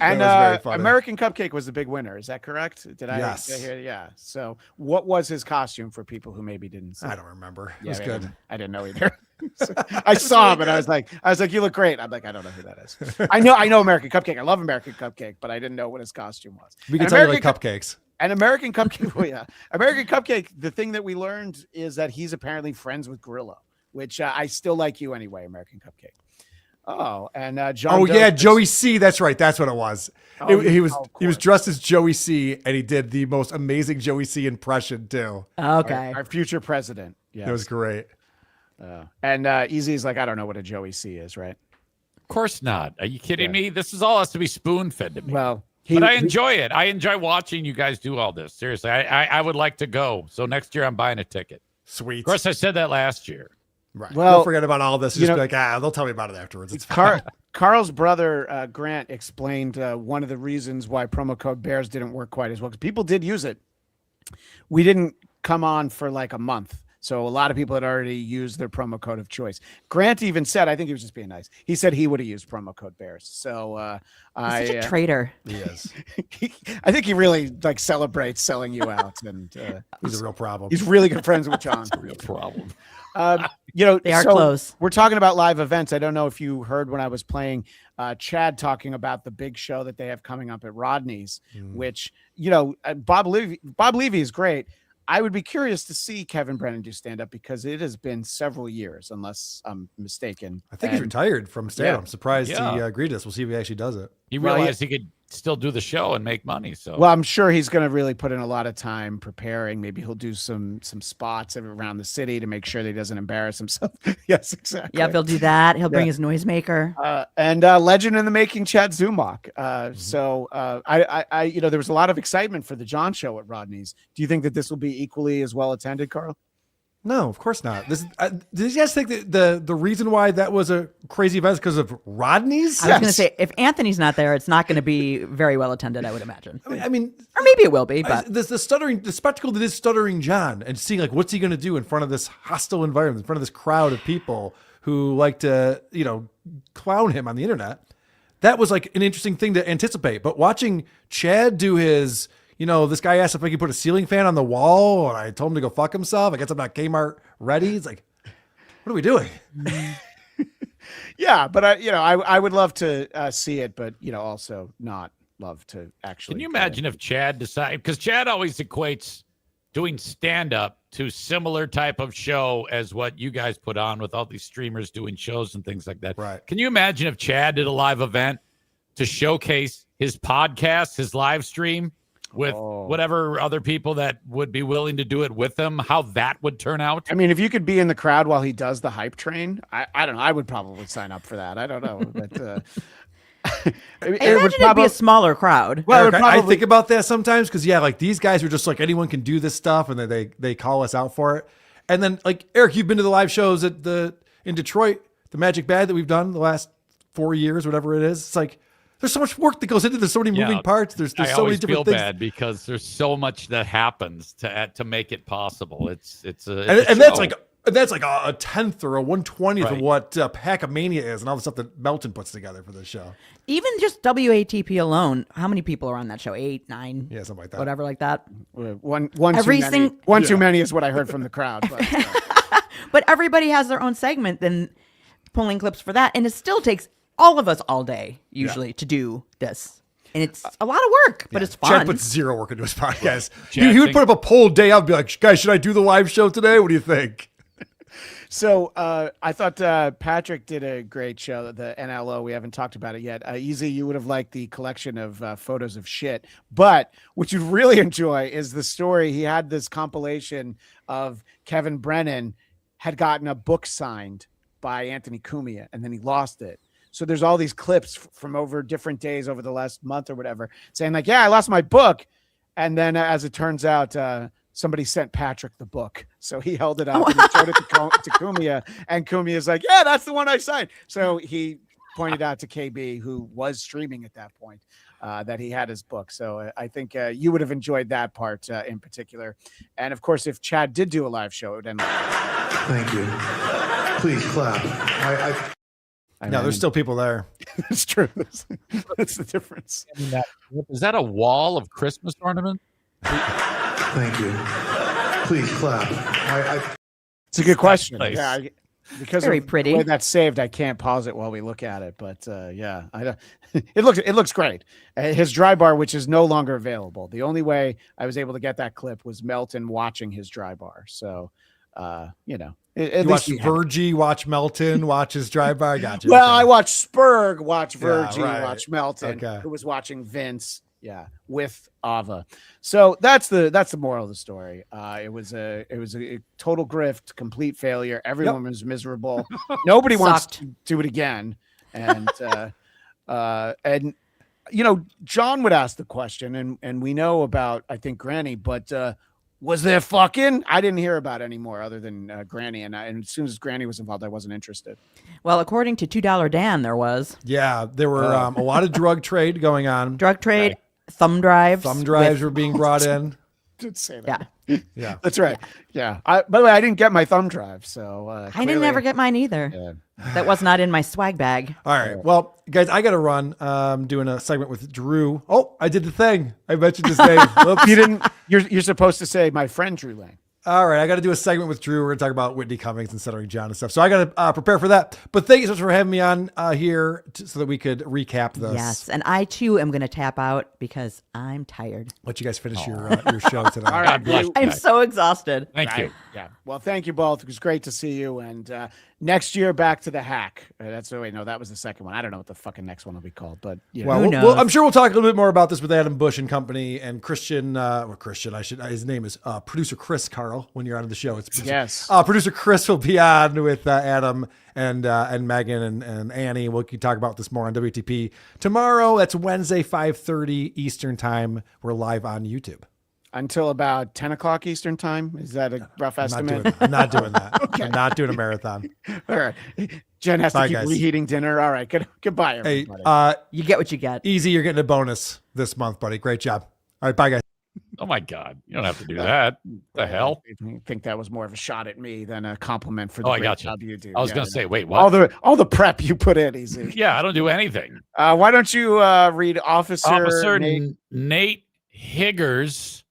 And That was very funny. American Cupcake was the big winner. Is that correct? Did I Yes. hear? Yeah. So what was his costume for people who maybe didn't see? I don't remember. It Yeah, was good. I didn't know either. So I saw him and I was like, you look great. I'm like, I don't know who that is. I know American Cupcake. I love American Cupcake, but I didn't know what his costume was. We can And tell you like American cupcakes. And American Cupcake, well, yeah. American Cupcake, the thing that we learned is that he's apparently friends with Gorilla, which I still like you anyway, American Cupcake. Oh, and John. Oh yeah, Doe- Joey C. That's right. That's what it was. Oh, he was of he was dressed as Joey C. and he did the most amazing Joey C. impression too. Okay. Our future president. Yeah. It was great. And Easy's like, I don't know what a Joey C is, right? Of course not. Are you kidding me? This is all has to be spoon fed to me. Well, but I enjoy it. I enjoy watching you guys do all this. Seriously, I would like to go. So next year I'm buying a ticket. Sweet. Of course, I said that last year. Right. Well, Don't forget about all this. you Just know- be like, they'll tell me about it afterwards. It's fine. Carl's brother Grant explained one of the reasons why promo code Bears didn't work quite as well, because people did use it. We didn't come on for like a month, so a lot of people had already used their promo code of choice. Grant even said, I think he was just being nice. He said he would have used promo code Bears. So He's such a traitor. He is. I think he really like celebrates selling you out, and He's a real problem. he's really good friends with John. Real problem. They are close. We're talking about live events. I don't know if you heard when I was playing Chad talking about the big show that they have coming up at Rodney's, which, Bob Levy is great. I would be curious to see Kevin Brennan do stand up because it has been several years, unless I'm mistaken. I think he's retired from stand-up. Yeah. I'm surprised Yeah. he agreed to this. We'll see if he actually does it. He Well, realized he could still do the show and make money. So Well, I'm sure he's going to really put in a lot of time preparing. Maybe he'll do some spots around the city to make sure that he doesn't embarrass himself. Yes, exactly. Yeah, he'll do that. He'll bring his noisemaker. And legend in the making, Chad Zumock. So I there was a lot of excitement for the John show at Rodney's. Do you think that this will be equally as well attended, Carl? No, of course not. Did you guys think that the reason why that was a crazy event is because of Rodney's? I was going to say, if Anthony's not there, it's not going to be very well attended, I would imagine. I mean, or maybe it will be, but the spectacle that is Stuttering John, and seeing like what's he going to do in front of this hostile environment, in front of this crowd of people who like to clown him on the internet. That was like an interesting thing to anticipate. But watching Chad do his. This guy asked if I could put a ceiling fan on the wall, and I told him to go fuck himself. I guess I'm not Kmart ready. It's like, what are we doing? Yeah, but I would love to see it, but also not love to actually. Can you imagine if Chad decided? Because Chad always equates doing stand-up to similar type of show as what you guys put on with all these streamers doing shows and things like that. Right? Can you imagine if Chad did a live event to showcase his podcast, his live stream? With whatever other people that would be willing to do it with him, how that would turn out. I mean, if you could be in the crowd while he does the hype train, I don't know. I would probably sign up for that. I don't know. But, it'd be a smaller crowd. Well, Eric, I think about that sometimes because like these guys are just like anyone can do this stuff, and then they call us out for it. And then like Eric, you've been to the live shows in Detroit, the Magic Bad that we've done the last 4 years, whatever it is. It's like. There's so much work that goes into this. So many moving parts. There's so many different feel things. Bad because there's so much that happens to make it possible. It's that's like a 10th or a 1/20th of what Hackamania is, and all the stuff that Melton puts together for this show. Even just WATP alone, how many people are on that show? 8, 9, yeah, something like that. Whatever like that. One too many is what I heard from the crowd. But, but everybody has their own segment, then pulling clips for that, and it still takes all of us all day usually to do this. And it's a lot of work, but it's fun. Chad puts zero work into his podcast. He would put up a poll day up and be like, guys, should I do the live show today? What do you think? So I thought Patrick did a great show, the NLO. We haven't talked about it yet. Easy, you would have liked the collection of photos of shit. But what you'd really enjoy is the story. He had this compilation of Kevin Brennan had gotten a book signed by Anthony Cumia, and then he lost it. So there's all these clips from over different days over the last month or whatever saying like, yeah, I lost my book. And then as it turns out, somebody sent Patrick the book. So he held it up and he showed it to Cumia, and Cumia's like, yeah, that's the one I signed. So he pointed out to KB, who was streaming at that point, that he had his book. So I think you would have enjoyed that part in particular. And of course, if Chad did do a live show, it would end. Thank you. Please clap. No, there's still people there. It's true. That's the difference. Is that a wall of Christmas ornaments? Thank you. Please clap. It's a good question. Yeah, because very of pretty. The way that's saved, I can't pause it while we look at it. But yeah, it looks great. His dry bar, which is no longer available. The only way I was able to get that clip was Melton watching his dry bar. So at you least watch Virgie, watch Melton, watch his drive by. Gotcha. Well, I watched Spurg watch Virgie, right. watch Melton, Okay. who was watching Vince, with Ava. So that's the moral of the story. It was a total grift, complete failure. Everyone was miserable. Nobody wants to do it again. And John would ask the question, and we know about, I think, Granny, but was there fucking? I didn't hear about any more other than Granny, and as soon as Granny was involved, I wasn't interested. Well, according to $2 Dan, there was. Yeah, there were a lot of drug trade going on. Drug trade, thumb drives. Thumb drives were being brought in. Did say that. Yeah, that's right. Yeah. By the way, I didn't get my thumb drive, so I didn't ever get mine either. Yeah. That was not in my swag bag. All right. Well, guys, I got to run. Doing a segment with Drew. Oh, I did the thing. I mentioned his name. Whoops. You didn't. You're supposed to say my friend Drew Lang. All right, I got to do a segment with Drew. We're going to talk about Whitney Cummings and Stuttering John and stuff. So I got to prepare for that. But thank you so much for having me on here so that we could recap this. Yes, and I too am going to tap out because I'm tired. Let you guys finish your show tonight. All right, I'm so exhausted. Thank you. Yeah. Well, thank you both. It was great to see you. And Next year, back to the hack. That's wait, no, that was the second one. I don't know what the fucking next one will be called, but I'm sure we'll talk a little bit more about this with Adam Bush and company and Christian. His name is producer Chris Carl. When you're on the show, it's producer Chris will be on with Adam and Megyn and Annie. We can talk about this more on WTP tomorrow. That's Wednesday, 5:30 Eastern time. We're live on YouTube. Until about 10 o'clock Eastern time. Is that a rough estimate? I'm not doing that. Okay. I'm not doing a marathon. All right. Jen has to keep reheating dinner. All right. Goodbye, everybody. Hey, you get what you get. Easy. You're getting a bonus this month, buddy. Great job. All right. Bye, guys. Oh, my God. You don't have to do that. The hell? I think that was more of a shot at me than a compliment for the I great got job you do. I was going to say, wait, what? All the prep you put in, Easy. Yeah, I don't do anything. Why don't you read Officer Nate Higgers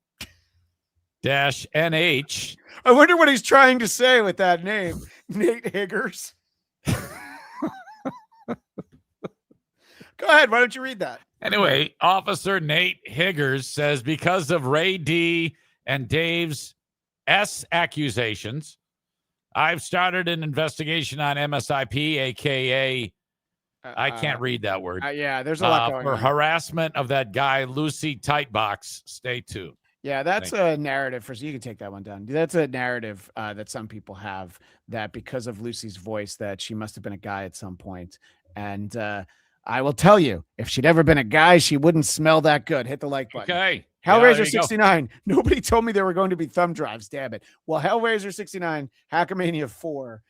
-NH. I wonder what he's trying to say with that name, Nate Higgers. Go ahead. Why don't you read that? Anyway, Officer Nate Higgers says because of Ray D and Dave's S accusations, I've started an investigation on MSIP, aka I can't read that word. Yeah, there's a lot going for on. harassment of that guy Lucy Tightbox. Stay tuned. Yeah, that's a narrative for you can take that one down. That's a narrative that some people have that because of Lucy's voice that she must have been a guy at some point. And I will tell you, if she'd ever been a guy, she wouldn't smell that good. Hit the like button. Okay. Hellraiser 69. Nobody told me there were going to be thumb drives. Damn it. Well, Hellraiser 69, Hackamania 4.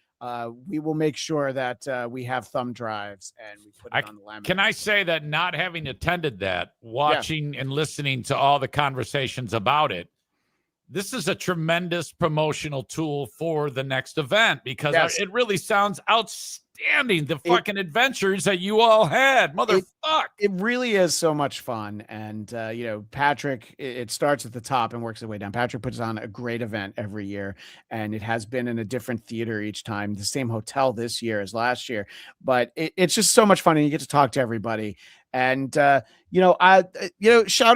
We will make sure that we have thumb drives and we put it on the laminate. Can I say that not having attended that, watching and listening to all the conversations about it, this is a tremendous promotional tool for the next event because it really sounds outstanding. The fucking adventures that you all had, motherfuck. It really is so much fun. And, Patrick, it starts at the top and works its way down. Patrick puts on a great event every year, and it has been in a different theater each time, the same hotel this year as last year. But it's just so much fun, and you get to talk to everybody. And, shout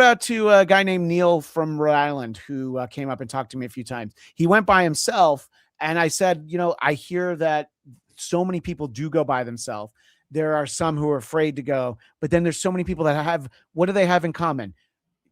out to a guy named Neil from Rhode Island who came up and talked to me a few times. He went by himself, and I said, I hear that so many people do go by themselves. There are some who are afraid to go, but then there's so many people that have, what do they have in common?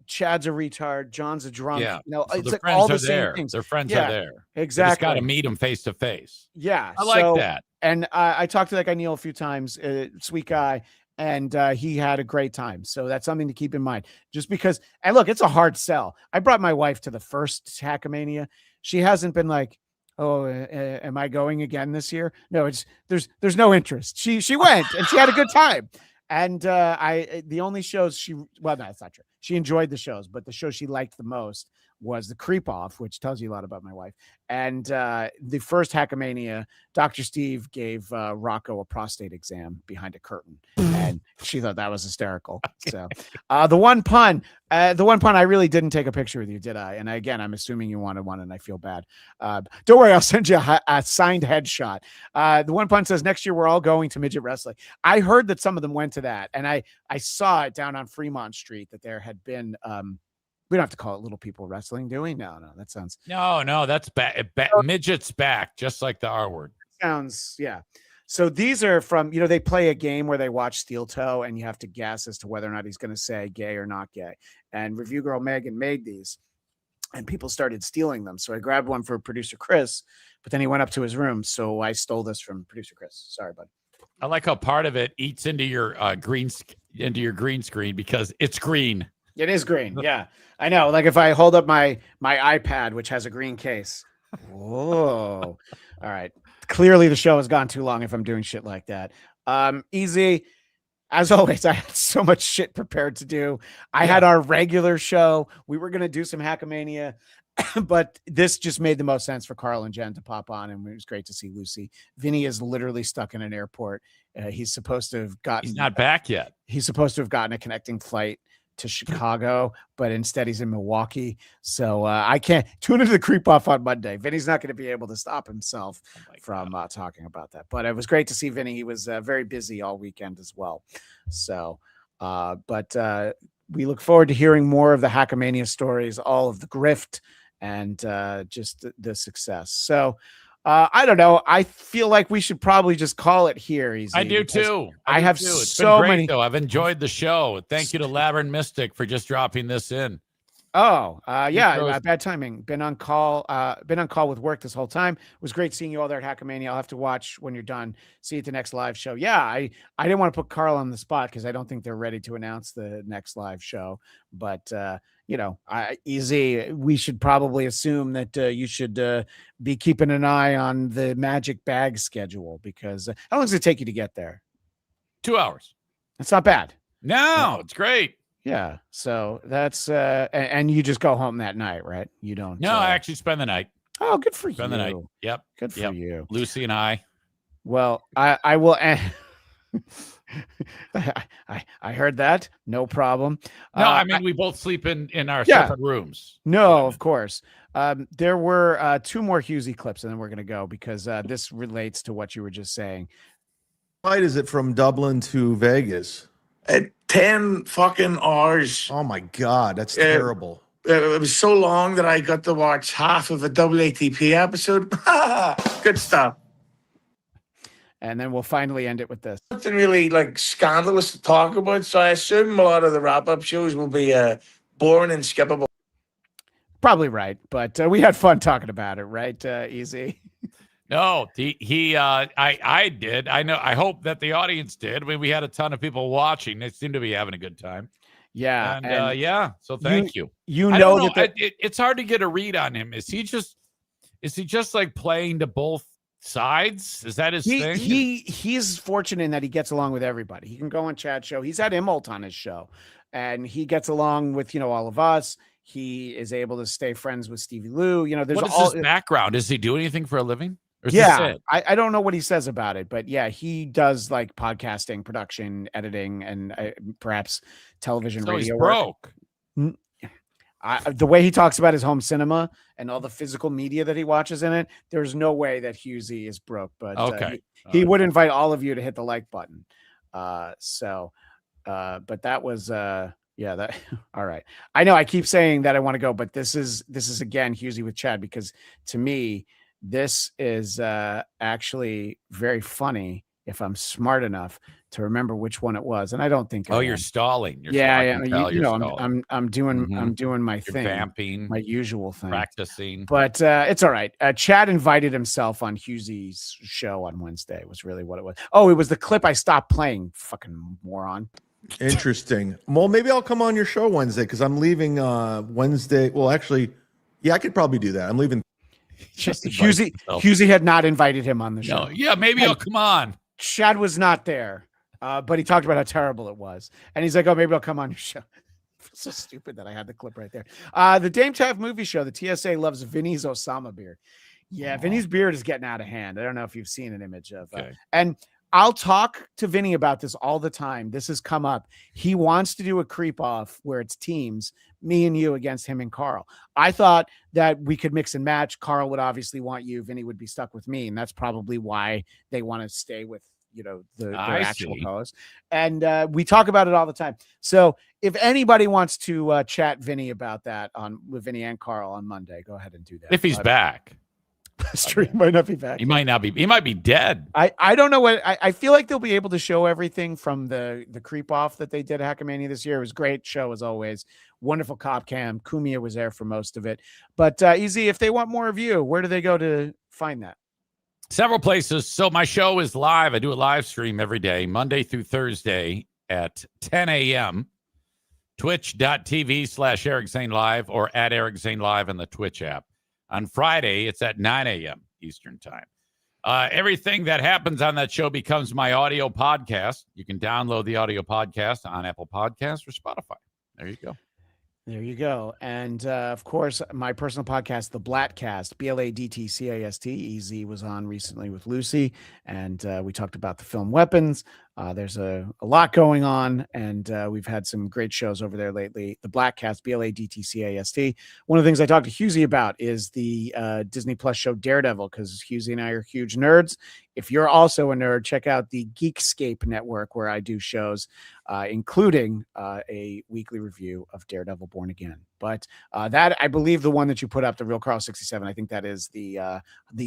Chad's a retard. John's a drunk. Yeah. So it's like friends all the are same there. things. Their friends are there. Exactly. You just got to meet them face to face. Yeah. I like that. And I talked to that guy, Neil, a few times, sweet guy. And he had a great time. So that's something to keep in mind. Just because, and look, it's a hard sell. I brought my wife to the first Hackamania. She hasn't been like, oh, am I going again this year? No, there's no interest. She went and she had a good time. And the only shows no, that's not true. She enjoyed the shows, but the show she liked the most was the Creep Off, which tells you a lot about my wife. And the first Hackamania, Dr. Steve gave Rocco a prostate exam behind a curtain, and she thought that was hysterical. So the one pun, I really didn't take a picture with you, did I? And again, I'm assuming you wanted one, and I feel bad. Don't worry, I'll send you a signed headshot. The one pun says next year we're all going to midget wrestling. I heard that some of them went to that, and I saw it down on Fremont Street that there had been. We don't have to call it little people wrestling, do we? No, that sounds. No, that's bad. Midget's back, just like the R word. Sounds, yeah. So these are from, they play a game where they watch Steel Toe and you have to guess as to whether or not he's going to say gay or not gay. And review girl Megyn made these and people started stealing them. So I grabbed one for producer Chris, but then he went up to his room. So I stole this from producer Chris. Sorry, bud. I like how part of it eats into your green screen because it's green. It is green. Yeah, I know. Like if I hold up my iPad, which has a green case. Whoa. All right. Clearly the show has gone too long if I'm doing shit like that. Easy. As always, I had so much shit prepared to do. I had our regular show. We were going to do some Hackamania, but this just made the most sense for Carl and Jen to pop on. And it was great to see Lucy. Vinny is literally stuck in an airport. He's supposed to have gotten. He's not back yet. He's supposed to have gotten a connecting flight to Chicago, but instead he's in Milwaukee. So I can't tune into the Creep Off on Monday. Vinny's not going to be able to stop himself from talking about that. But it was great to see Vinny. He was very busy all weekend as well. So, but we look forward to hearing more of the Hackamania stories, all of the grift and just the success. So I don't know. I feel like we should probably just call it here. Easy. I do too. I do have too. It's so been great, many. though. I've enjoyed the show. Thank you to Laverne Mystic for just dropping this in. Oh, yeah, throws- bad timing. Been on call with work this whole time. It was great seeing you all there at Hackamania. I'll have to watch when you're done. See you at the next live show. Yeah, I didn't want to put Carl on the spot because I don't think they're ready to announce the next live show. But Easy, we should probably assume that you should be keeping an eye on the Magic Bag schedule because how long does it take you to get there? 2 hours. That's not bad. No, it's great. Yeah. So that's and you just go home that night, right? You don't. No, I actually spend the night. Oh, good for Spend you. the night. Yep. Good for you. Lucy and I. Well, I will. I heard that. No problem. No, I mean we both sleep in our Yeah. separate rooms. No, of course. There were 2 more Husey clips, and then we're gonna go because this relates to what you were just saying. Flight is it from Dublin to Vegas? 10 fucking hours. Oh my God, that's terrible. It was so long that I got to watch half of a WATP episode. Good stuff. And then we'll finally end it with this. Nothing really like scandalous to talk about, so I assume a lot of the wrap-up shows will be boring and skippable. Probably right, but we had fun talking about it, right? Easy. No, I did. I know. I hope that the audience did. I mean, we had a ton of people watching. They seem to be having a good time. Yeah, And yeah. So thank you. You I know don't that it's hard to get a read on him. Is he just like playing to both sides? Is that his thing? He's fortunate in that he gets along with everybody. He can go on Chad's show. He's had Immelt on his show, and he gets along with all of us. He is able to stay friends with Stevie Lou. There's What is all his background? Does he do anything for a living? Or is this yeah, it? I don't know what he says about it, but yeah, he does like podcasting, production, editing, and perhaps television, So he's radio work. broke. The way he talks about his home cinema and all the physical media that he watches in it, there's no way that Husey is broke. But Okay. he would invite all of you to hit the like button. But that was that all right. I know I keep saying that I want to go, but this is again Husey with Chad because to me this is actually very funny if I'm smart enough to remember which one it was, and I don't think. Oh, you're stalling. You're Yeah. stalling. I'm doing Mhm. I'm doing my You're thing, vamping, my usual thing, practicing. But it's all right. Chad invited himself on Husey's show on Wednesday. Was really what it was. Oh, it was the clip I stopped playing. Fucking moron. Interesting. Well, maybe I'll come on your show Wednesday because I'm leaving Wednesday. Well, actually, yeah, I could probably do that. I'm leaving. Husey had not invited him on the show. No, yeah, maybe I'll come on. Chad was not there, but he talked about how terrible it was, and he's like, "Oh, maybe I'll come on your show." So stupid that I had the clip right there. The Dame Taff movie show. The TSA loves Vinny's Osama beard. Yeah, Vinny's beard is getting out of hand. I don't know if you've seen an image of. And I'll talk to Vinny about this all the time. This has come up. He wants to do a creep off where it's teams, me and you against him and Carl. I thought that we could mix and match. Carl would obviously want you. Vinny would be stuck with me. And that's probably why they want to stay with, the actual host. And we talk about it all the time. So if anybody wants to chat Vinny about that with Vinny and Carl on Monday, go ahead and do that. If he's back. That's true. He might not be back. He might not be. He might be dead. I don't know what I feel like they'll be able to show everything from the creep off that they did at Hackamania this year. It was a great show as always. Wonderful cop cam. Kumia was there for most of it. But Easy, if they want more of you, where do they go to find that? Several places. So my show is live. I do a live stream every day, Monday through Thursday at 10 a.m. Twitch.tv/Eric Zane Live or at Eric Zane Live in the Twitch app. On Friday, it's at 9 a.m. Eastern time. Everything that happens on that show becomes my audio podcast. You can download the audio podcast on Apple Podcasts or Spotify. There you go. There you go. And of course, my personal podcast, the Bladtcast, BLADTCAST. Easy was on recently with Lucy, and we talked about the film Weapons. There's a lot going on, and we've had some great shows over there lately. The Blackcast, BLADTCAST. One of the things I talked to Husey about is the Disney Plus show Daredevil, because Husey and I are huge nerds. If you're also a nerd, check out the Geekscape network, where I do shows, including a weekly review of Daredevil Born Again. But that, I believe, the one that you put up, the Real Carl 67, I think that is the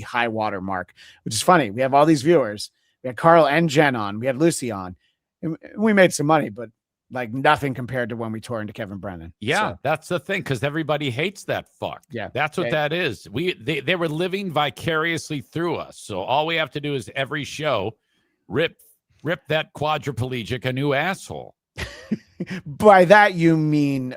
high water mark, which is funny. We have all these viewers. We had Carl and Jen on. We had Lucy on. And we made some money, but like nothing compared to when we tore into Kevin Brennan. Yeah, So, that's the thing, because everybody hates that fuck. Yeah, that's what that is. They were living vicariously through us. So all we have to do is every show rip that quadriplegic a new asshole. by that you mean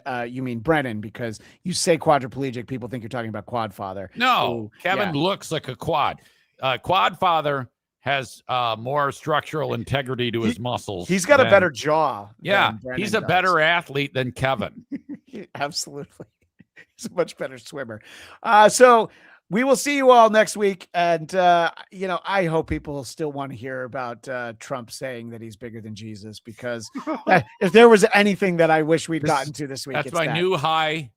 Brennan, because you say quadriplegic, people think you're talking about Quadfather. No, Kevin looks like a quad. Quadfather has more structural integrity to his muscles. He's got a better jaw. Yeah, than Brennan he's a does. better athlete than Kevin. Absolutely. He's a much better swimmer. So we will see you all next week. And, I hope people still want to hear about Trump saying that he's bigger than Jesus, because if there was anything that I wish we'd gotten to this week, That's it's my that. new high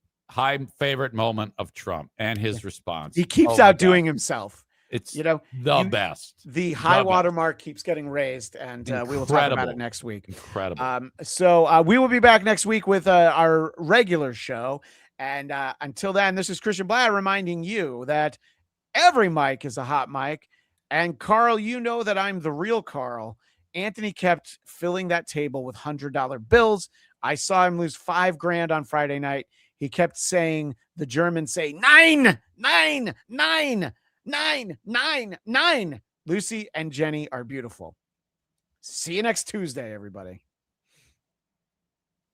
favorite moment of Trump and his response. He keeps Oh my outdoing God. himself. It's the best. The high The water best. mark keeps getting raised, and we will talk about Incredible. it next week. Incredible. So we will be back next week with our regular show. And until then, this is Christian Bladt reminding you that every mic is a hot mic. And Carl, you know that I'm the real Carl. Anthony kept filling that table with $100 bills. I saw him lose $5,000 on Friday night. He kept saying, the Germans say, 9, 9, 9. 9, 9, 9. Lucy and Jenny are beautiful. See you next Tuesday, everybody.